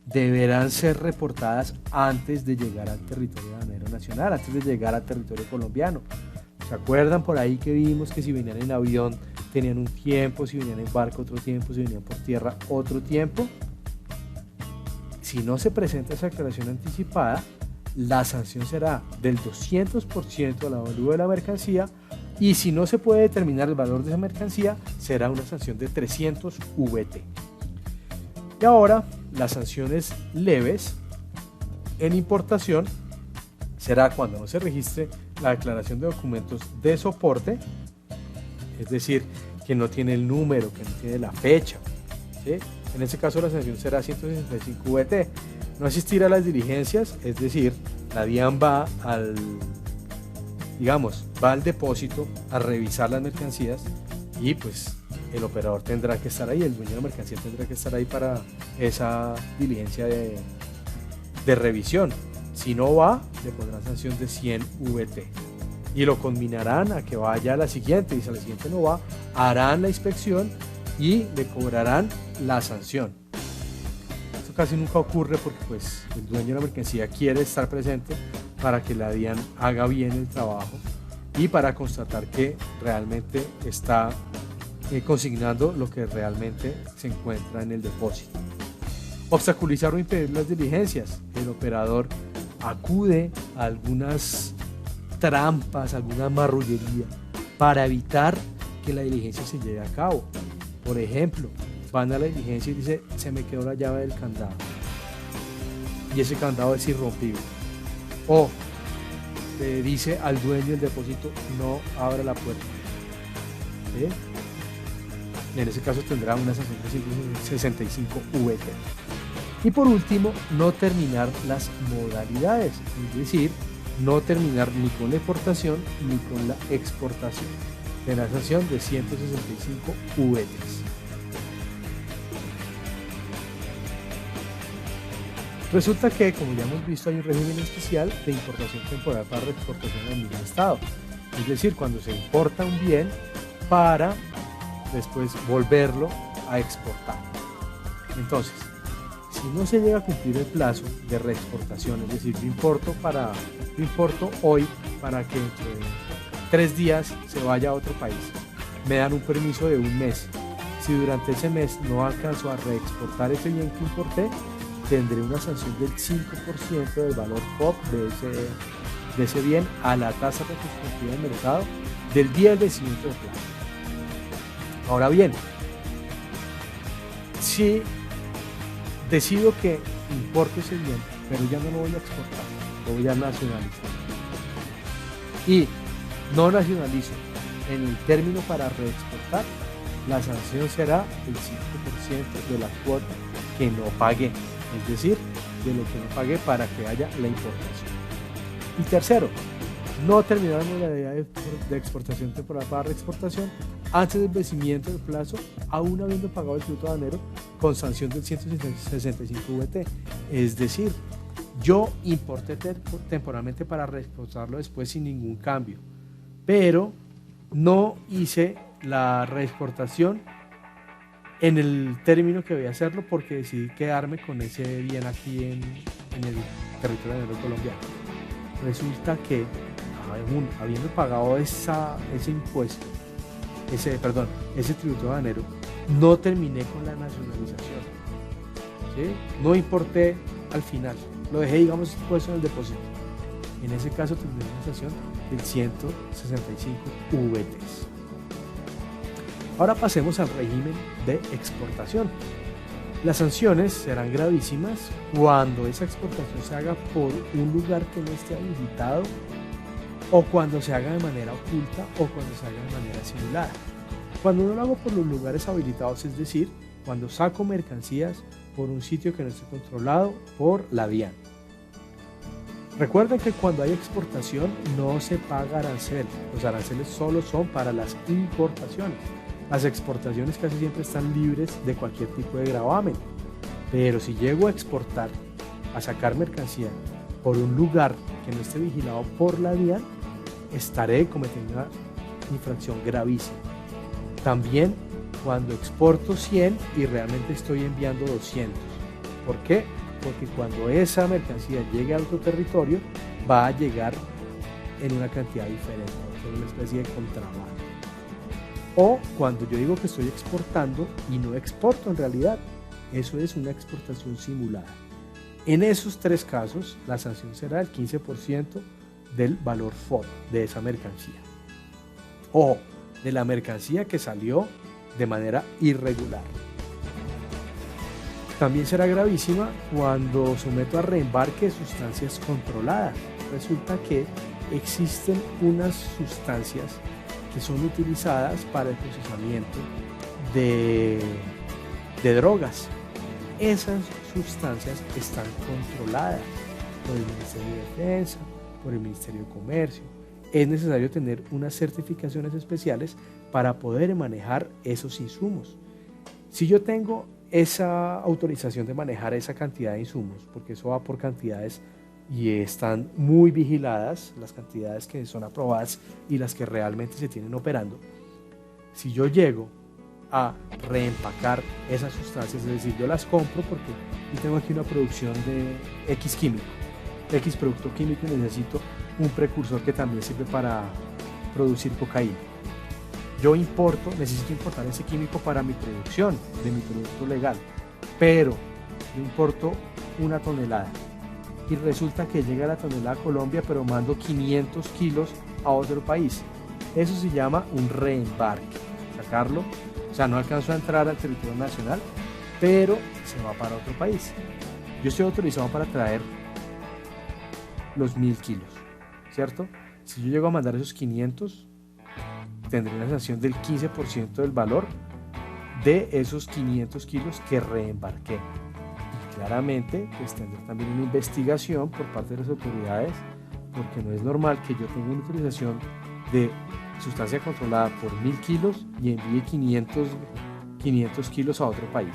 deberán ser reportadas antes de llegar al territorio aduanero nacional, antes de llegar al territorio colombiano. ¿Se acuerdan por ahí que vimos que si venían en avión tenían un tiempo, si venían en barco otro tiempo, si venían por tierra otro tiempo? Si no se presenta esa declaración anticipada, la sanción será del 200% a la valor de la mercancía, y si no se puede determinar el valor de esa mercancía, será una sanción de 300 VT. Y ahora, las sanciones leves en importación será cuando no se registre la declaración de documentos de soporte, es decir, que no tiene el número, que no tiene la fecha, ¿sí? En ese caso la sanción será 165 VT. No asistir a las diligencias, es decir, la DIAN va al depósito a revisar las mercancías y pues el operador tendrá que estar ahí, el dueño de la mercancía tendrá que estar ahí para esa diligencia de revisión. Si no va, le pondrán sanción de 100 VT y lo conminarán a que vaya a la siguiente, y si a la siguiente no va, harán la inspección y le cobrarán la sanción. Esto casi nunca ocurre porque pues el dueño de la mercancía quiere estar presente para que la DIAN haga bien el trabajo y para constatar que realmente está consignando lo que realmente se encuentra en el depósito. Obstaculizar o impedir las diligencias. El operador acude a algunas trampas, alguna marrullería para evitar que la diligencia se lleve a cabo. Por ejemplo, van a la diligencia y dice: se me quedó la llave del candado y ese candado es irrompible. O le dice al dueño del depósito: no abra la puerta. ¿Sí? En ese caso tendrá una sanción de 165 VT. Y por último, no terminar las modalidades, es decir, no terminar ni con la importación ni con la exportación. Tendrá sanción de 165 VT. Resulta que, como ya hemos visto, hay un régimen especial de importación temporal para reexportación en el mismo estado. Es decir, cuando se importa un bien para después volverlo a exportar. Entonces, si no se llega a cumplir el plazo de reexportación, es decir, yo importo hoy para que dentro de 3 días se vaya a otro país, me dan un permiso de un mes. Si durante ese mes no alcanzo a reexportar ese bien que importé, tendré una sanción del 5% del valor POP de ese bien a la tasa retrospectiva del mercado del día del vencimiento del plazo. Ahora bien, si decido que importo ese bien, pero ya no lo voy a exportar, lo voy a nacionalizar, y no nacionalizo en el término para reexportar, la sanción será el 5% de la cuota que no pagué, es decir, de lo que no pagué para que haya la importación. Y tercero, no terminar la modalidad de exportación temporal para reexportación antes del vencimiento del plazo, aún habiendo pagado el tributo aduanero, con sanción del 165 VT. Es decir, yo importé temporalmente para reexportarlo después sin ningún cambio, pero no hice la reexportación en el término que voy a hacerlo porque decidí quedarme con ese bien aquí en el territorio aduanero colombiano. Resulta que aún habiendo pagado ese impuesto, ese tributo aduanero, no terminé con la nacionalización, ¿sí? No importé al final, lo dejé, digamos, puesto en el depósito. En ese caso tendré una sanción del 165 VT. Ahora pasemos al régimen de exportación. Las sanciones serán gravísimas cuando esa exportación se haga por un lugar que no esté habilitado, o cuando se haga de manera oculta, o cuando se haga de manera simulada. Cuando no lo hago por los lugares habilitados, es decir, cuando saco mercancías por un sitio que no esté controlado por la DIAN. Recuerden que cuando hay exportación no se paga arancel. Los aranceles solo son para las importaciones. Las exportaciones casi siempre están libres de cualquier tipo de gravamen. Pero si llego a exportar, a sacar mercancía por un lugar que no esté vigilado por la DIAN, estaré cometiendo una infracción gravísima. También cuando exporto 100 y realmente estoy enviando 200. ¿Por qué? Porque cuando esa mercancía llegue a otro territorio, va a llegar en una cantidad diferente, va a ser una especie de contrabando. O cuando yo digo que estoy exportando y no exporto en realidad, eso es una exportación simulada. En esos tres casos, la sanción será el 15% del valor FOB de esa mercancía. O de la mercancía que salió de manera irregular. También será gravísima cuando someto a reembarque sustancias controladas. Resulta que existen unas sustancias que son utilizadas para el procesamiento de drogas. Esas sustancias están controladas por el Ministerio de Defensa, por el Ministerio de Comercio. Es necesario tener unas certificaciones especiales para poder manejar esos insumos. Si yo tengo esa autorización de manejar esa cantidad de insumos, porque eso va por cantidades y están muy vigiladas, las cantidades que son aprobadas y las que realmente se tienen operando, si yo llego a reempacar esas sustancias, es decir, yo las compro porque yo tengo aquí una producción de X químico, X producto químico y necesito un precursor que también sirve para producir cocaína. Yo necesito importar ese químico para mi producción de mi producto legal, pero yo importo 1 tonelada y resulta que llega la tonelada a Colombia, pero mando 500 kilos a otro país. Eso se llama un reembarque. Sacarlo, o sea, no alcanzo a entrar al territorio nacional, pero se va para otro país. Yo estoy autorizado para traer los 1000 kilos, ¿cierto? Si yo llego a mandar esos 500, tendré una sanción del 15% del valor de esos 500 kilos que reembarqué. Y claramente, pues tendré también una investigación por parte de las autoridades, porque no es normal que yo tenga una autorización de sustancia controlada por 1000 kilos y envíe 500 kilos a otro país.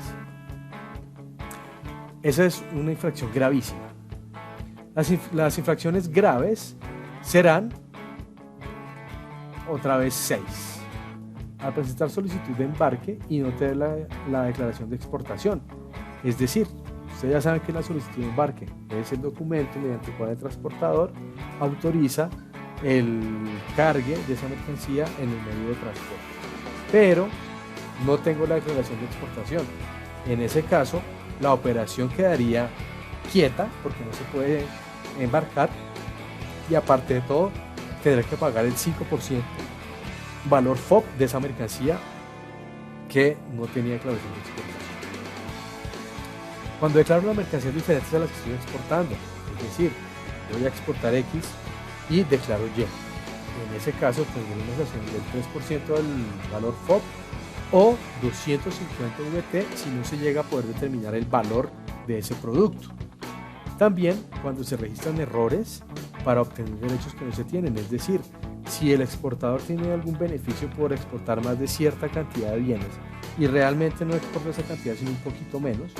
Esa es una infracción gravísima. Las infracciones graves serán otra vez 6. Al presentar solicitud de embarque y no tener la declaración de exportación. Es decir, ustedes ya saben que la solicitud de embarque es el documento mediante el cual el transportador autoriza el cargue de esa mercancía en el medio de transporte. Pero no tengo la declaración de exportación. En ese caso, la operación quedaría quieta porque no se puede embarcar y aparte de todo, tendré que pagar el 5% valor FOB de esa mercancía que no tenía declaración de exportación. Cuando declaro las mercancías diferentes a las que estoy exportando, es decir, voy a exportar X y declaro Y. En ese caso tendré una sanción del 3% del valor FOB o 250 VT si no se llega a poder determinar el valor de ese producto. También cuando se registran errores para obtener derechos que no se tienen, es decir, si el exportador tiene algún beneficio por exportar más de cierta cantidad de bienes y realmente no exporta esa cantidad sino un poquito menos,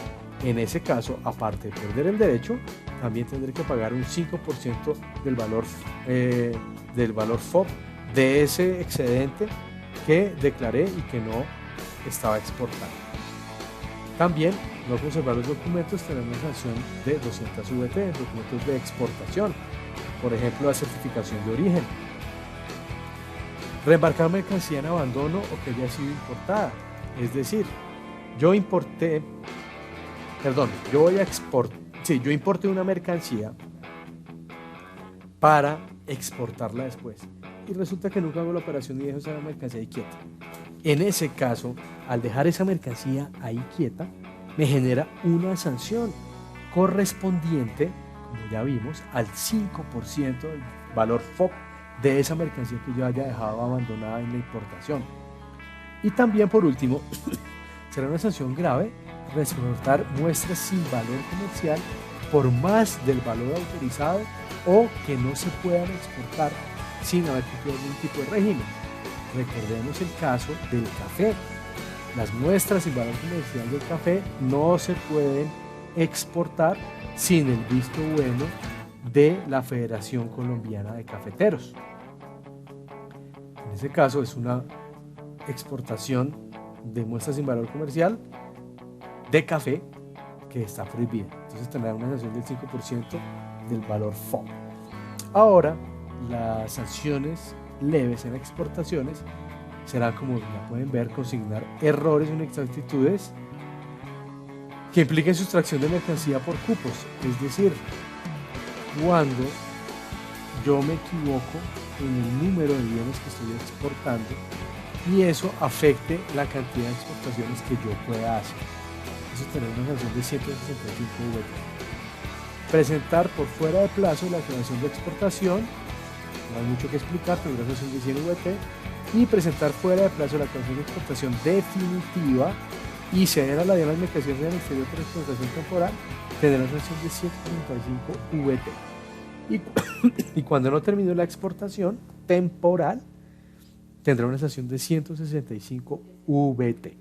en ese caso, aparte de perder el derecho, también tendré que pagar un 5% del valor FOB de ese excedente que declaré y que no estaba exportando. También no conservar los documentos tendrá una sanción de 200 VT, documentos de exportación, por ejemplo la certificación de origen. Reembarcar mercancía en abandono o que haya sido importada, es decir, yo importé una mercancía para exportarla después y resulta que nunca hago la operación y dejo esa mercancía ahí quieta. En ese caso, al dejar esa mercancía ahí quieta, me genera una sanción correspondiente, como ya vimos, al 5% del valor FOB de esa mercancía que yo haya dejado abandonada en la importación. Y también, por último, será una sanción grave reportar muestras sin valor comercial por más del valor autorizado o que no se puedan exportar sin haber cumplido algún tipo de régimen. Recordemos el caso del café. Las muestras sin valor comercial del café no se pueden exportar sin el visto bueno de la Federación Colombiana de Cafeteros. En ese caso es una exportación de muestras sin valor comercial de café que está prohibida. Entonces tendrá una sanción del 5% del valor FOB. Ahora, las sanciones leves en exportaciones será, como ya pueden ver, consignar errores o inexactitudes que impliquen sustracción de mercancía por cupos. Es decir, cuando yo me equivoco en el número de bienes que estoy exportando y eso afecte la cantidad de exportaciones que yo pueda hacer. Eso tendrá una sanción de 165 VT. Presentar por fuera de plazo la declaración de exportación, no hay mucho que explicar, pero una sanción de 100 VT. Y presentar fuera de plazo la declaración de exportación definitiva y ceder a la DIAN las mercancías en el exterior por exportación temporal, tendrá una sanción de 135 VT. Y cuando no terminó la exportación temporal, tendrá una sanción de 165 VT.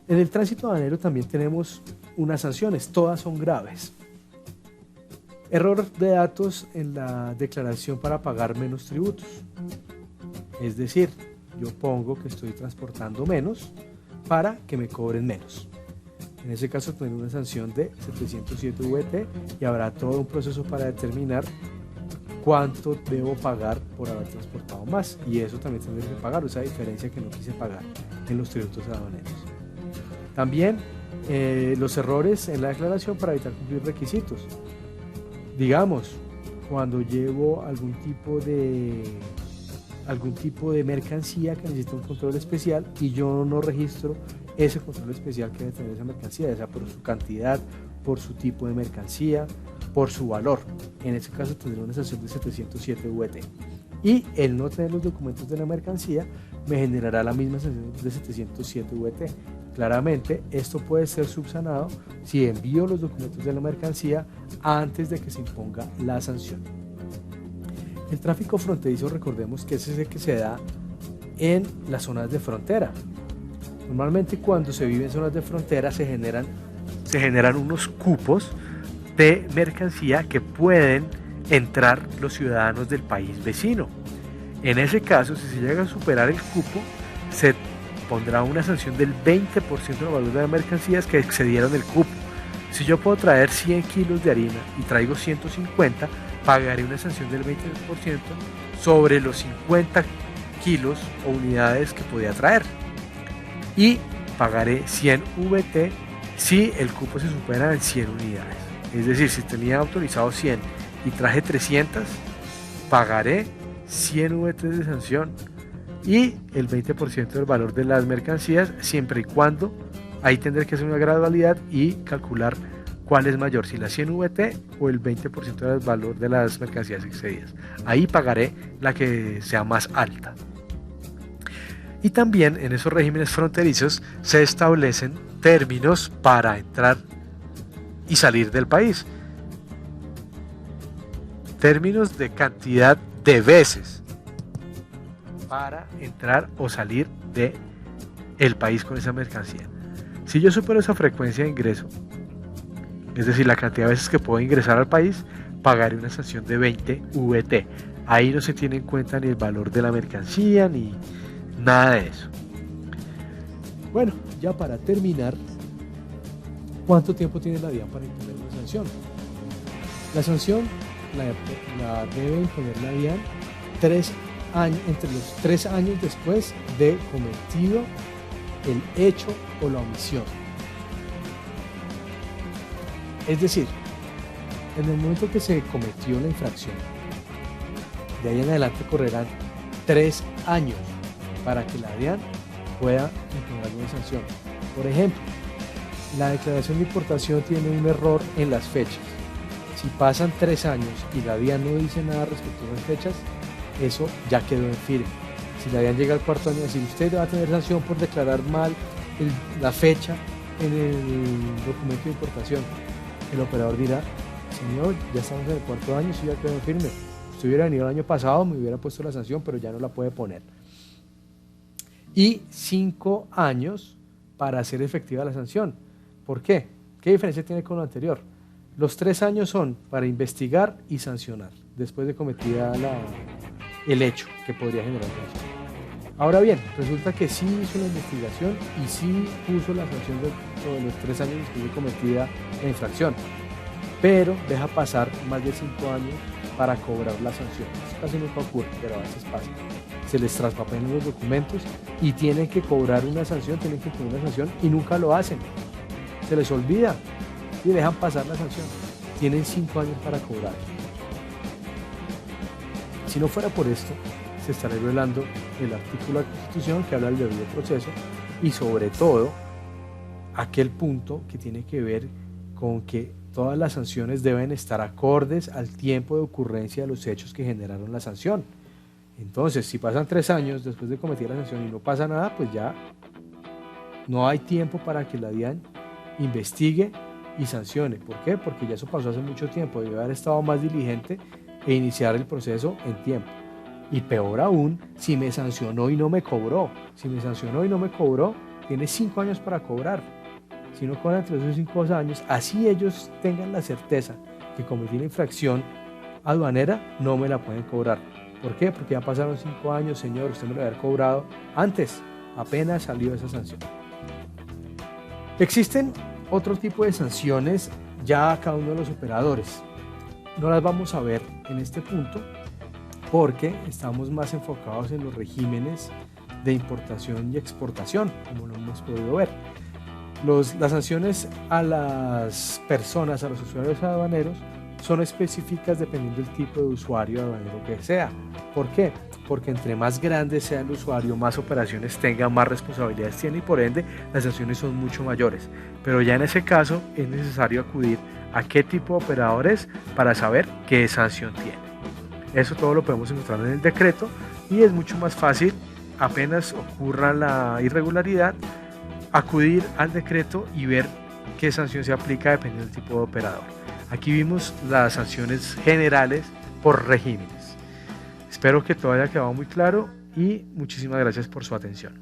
En el tránsito aduanero también tenemos unas sanciones, todas son graves. Error de datos en la declaración para pagar menos tributos. Es decir, yo pongo que estoy transportando menos para que me cobren menos. En ese caso tendré una sanción de 707 VT y habrá todo un proceso para determinar cuánto debo pagar por haber transportado más. Y eso también tendré que pagar, esa diferencia que no quise pagar en los tributos aduaneros. También los errores en la declaración para evitar cumplir requisitos. Digamos, cuando llevo algún tipo de mercancía que necesita un control especial y yo no registro ese control especial que debe tener esa mercancía, ya sea por su cantidad, por su tipo de mercancía, por su valor. En ese caso tendré una sanción de 707 VT. Y el no tener los documentos de la mercancía me generará la misma sanción de 707 VT. Claramente, esto puede ser subsanado si envío los documentos de la mercancía antes de que se imponga la sanción. El tráfico fronterizo, recordemos que es ese que se da en las zonas de frontera. Normalmente cuando se vive en zonas de frontera se generan unos cupos de mercancía que pueden entrar los ciudadanos del país vecino. En ese caso, si se llega a superar el cupo, se pondrá una sanción del 20% del valor de las mercancías que excedieron el cupo. Si yo puedo traer 100 kilos de harina y traigo 150, pagaré una sanción del 20% sobre los 50 kilos o unidades que podía traer. Y pagaré 100 VT si el cupo se supera en 100 unidades. Es decir, si tenía autorizado 100 y traje 300, pagaré 100 VT de sanción y el 20% del valor de las mercancías, siempre y cuando ahí tendré que hacer una gradualidad y calcular cuál es mayor, si la 100 VT o el 20% del valor de las mercancías excedidas. Ahí pagaré la que sea más alta. Y también en esos regímenes fronterizos se establecen términos para entrar y salir del país. Términos de cantidad de veces para entrar o salir del país con esa mercancía. Si yo supero esa frecuencia de ingreso, es decir, la cantidad de veces que puedo ingresar al país, pagaré una sanción de 20 VT. Ahí no se tiene en cuenta ni el valor de la mercancía ni nada de eso. Bueno, ya para terminar, ¿cuánto tiempo tiene la DIAN para imponer una sanción? La sanción la debe imponer la DIAN entre los 3 años después de cometido el hecho o la omisión. Es decir, en el momento que se cometió la infracción, de ahí en adelante correrán 3 años para que la DIAN pueda imponer alguna sanción. Por ejemplo, la declaración de importación tiene un error en las fechas. Si pasan 3 años y la DIAN no dice nada respecto a las fechas, eso ya quedó en firme. Si la DIAN llega al 4º año y decir usted va a tener sanción por declarar mal la fecha en el documento de importación, el operador dirá, señor, ya estamos en el 4º año, eso ya quedó en firme. Si hubiera venido el año pasado me hubiera puesto la sanción, pero ya no la puede poner. Y 5 años para hacer efectiva la sanción. ¿Por qué? ¿Qué diferencia tiene con lo anterior? Los 3 años son para investigar y sancionar, después de cometida el hecho que podría generar sanción. Ahora bien, resulta que sí hizo la investigación y sí puso la sanción de los 3 años después de cometida la infracción, pero deja pasar más de 5 años para cobrar la sanción. Eso casi nunca ocurre, pero a veces pasa. Se les traspapelan los documentos y tienen que cobrar una sanción, tienen que poner una sanción y nunca lo hacen. Se les olvida y dejan pasar la sanción. Tienen 5 años para cobrar. Si no fuera por esto, se estaría violando el artículo de la Constitución que habla del debido proceso y sobre todo aquel punto que tiene que ver con que todas las sanciones deben estar acordes al tiempo de ocurrencia de los hechos que generaron la sanción. Entonces, si pasan 3 años después de cometer la sanción y no pasa nada, pues ya no hay tiempo para que la DIAN investigue y sancione. ¿Por qué? Porque ya eso pasó hace mucho tiempo, debe haber estado más diligente e iniciar el proceso en tiempo. Y peor aún, si me sancionó y no me cobró. Si me sancionó y no me cobró, tiene 5 años para cobrar. Si no cobran entre esos 5 años, así ellos tengan la certeza que cometí la infracción aduanera, no me la pueden cobrar. ¿Por qué? Porque ya pasaron 5 años, señor, usted me lo había cobrado antes, apenas salió esa sanción. Existen otro tipo de sanciones ya a cada uno de los operadores. No las vamos a ver en este punto porque estamos más enfocados en los regímenes de importación y exportación, como lo hemos podido ver. Las sanciones a las personas, a los usuarios aduaneros, son específicas dependiendo del tipo de usuario aduanero que sea. ¿Por qué? Porque entre más grande sea el usuario, más operaciones tenga, más responsabilidades tiene y por ende las sanciones son mucho mayores. Pero ya en ese caso es necesario acudir a qué tipo de operadores para saber qué sanción tiene. Eso todo lo podemos encontrar en el decreto y es mucho más fácil, apenas ocurra la irregularidad, acudir al decreto y ver qué sanción se aplica dependiendo del tipo de operador. Aquí vimos las sanciones generales por regímenes. Espero que todo haya quedado muy claro y muchísimas gracias por su atención.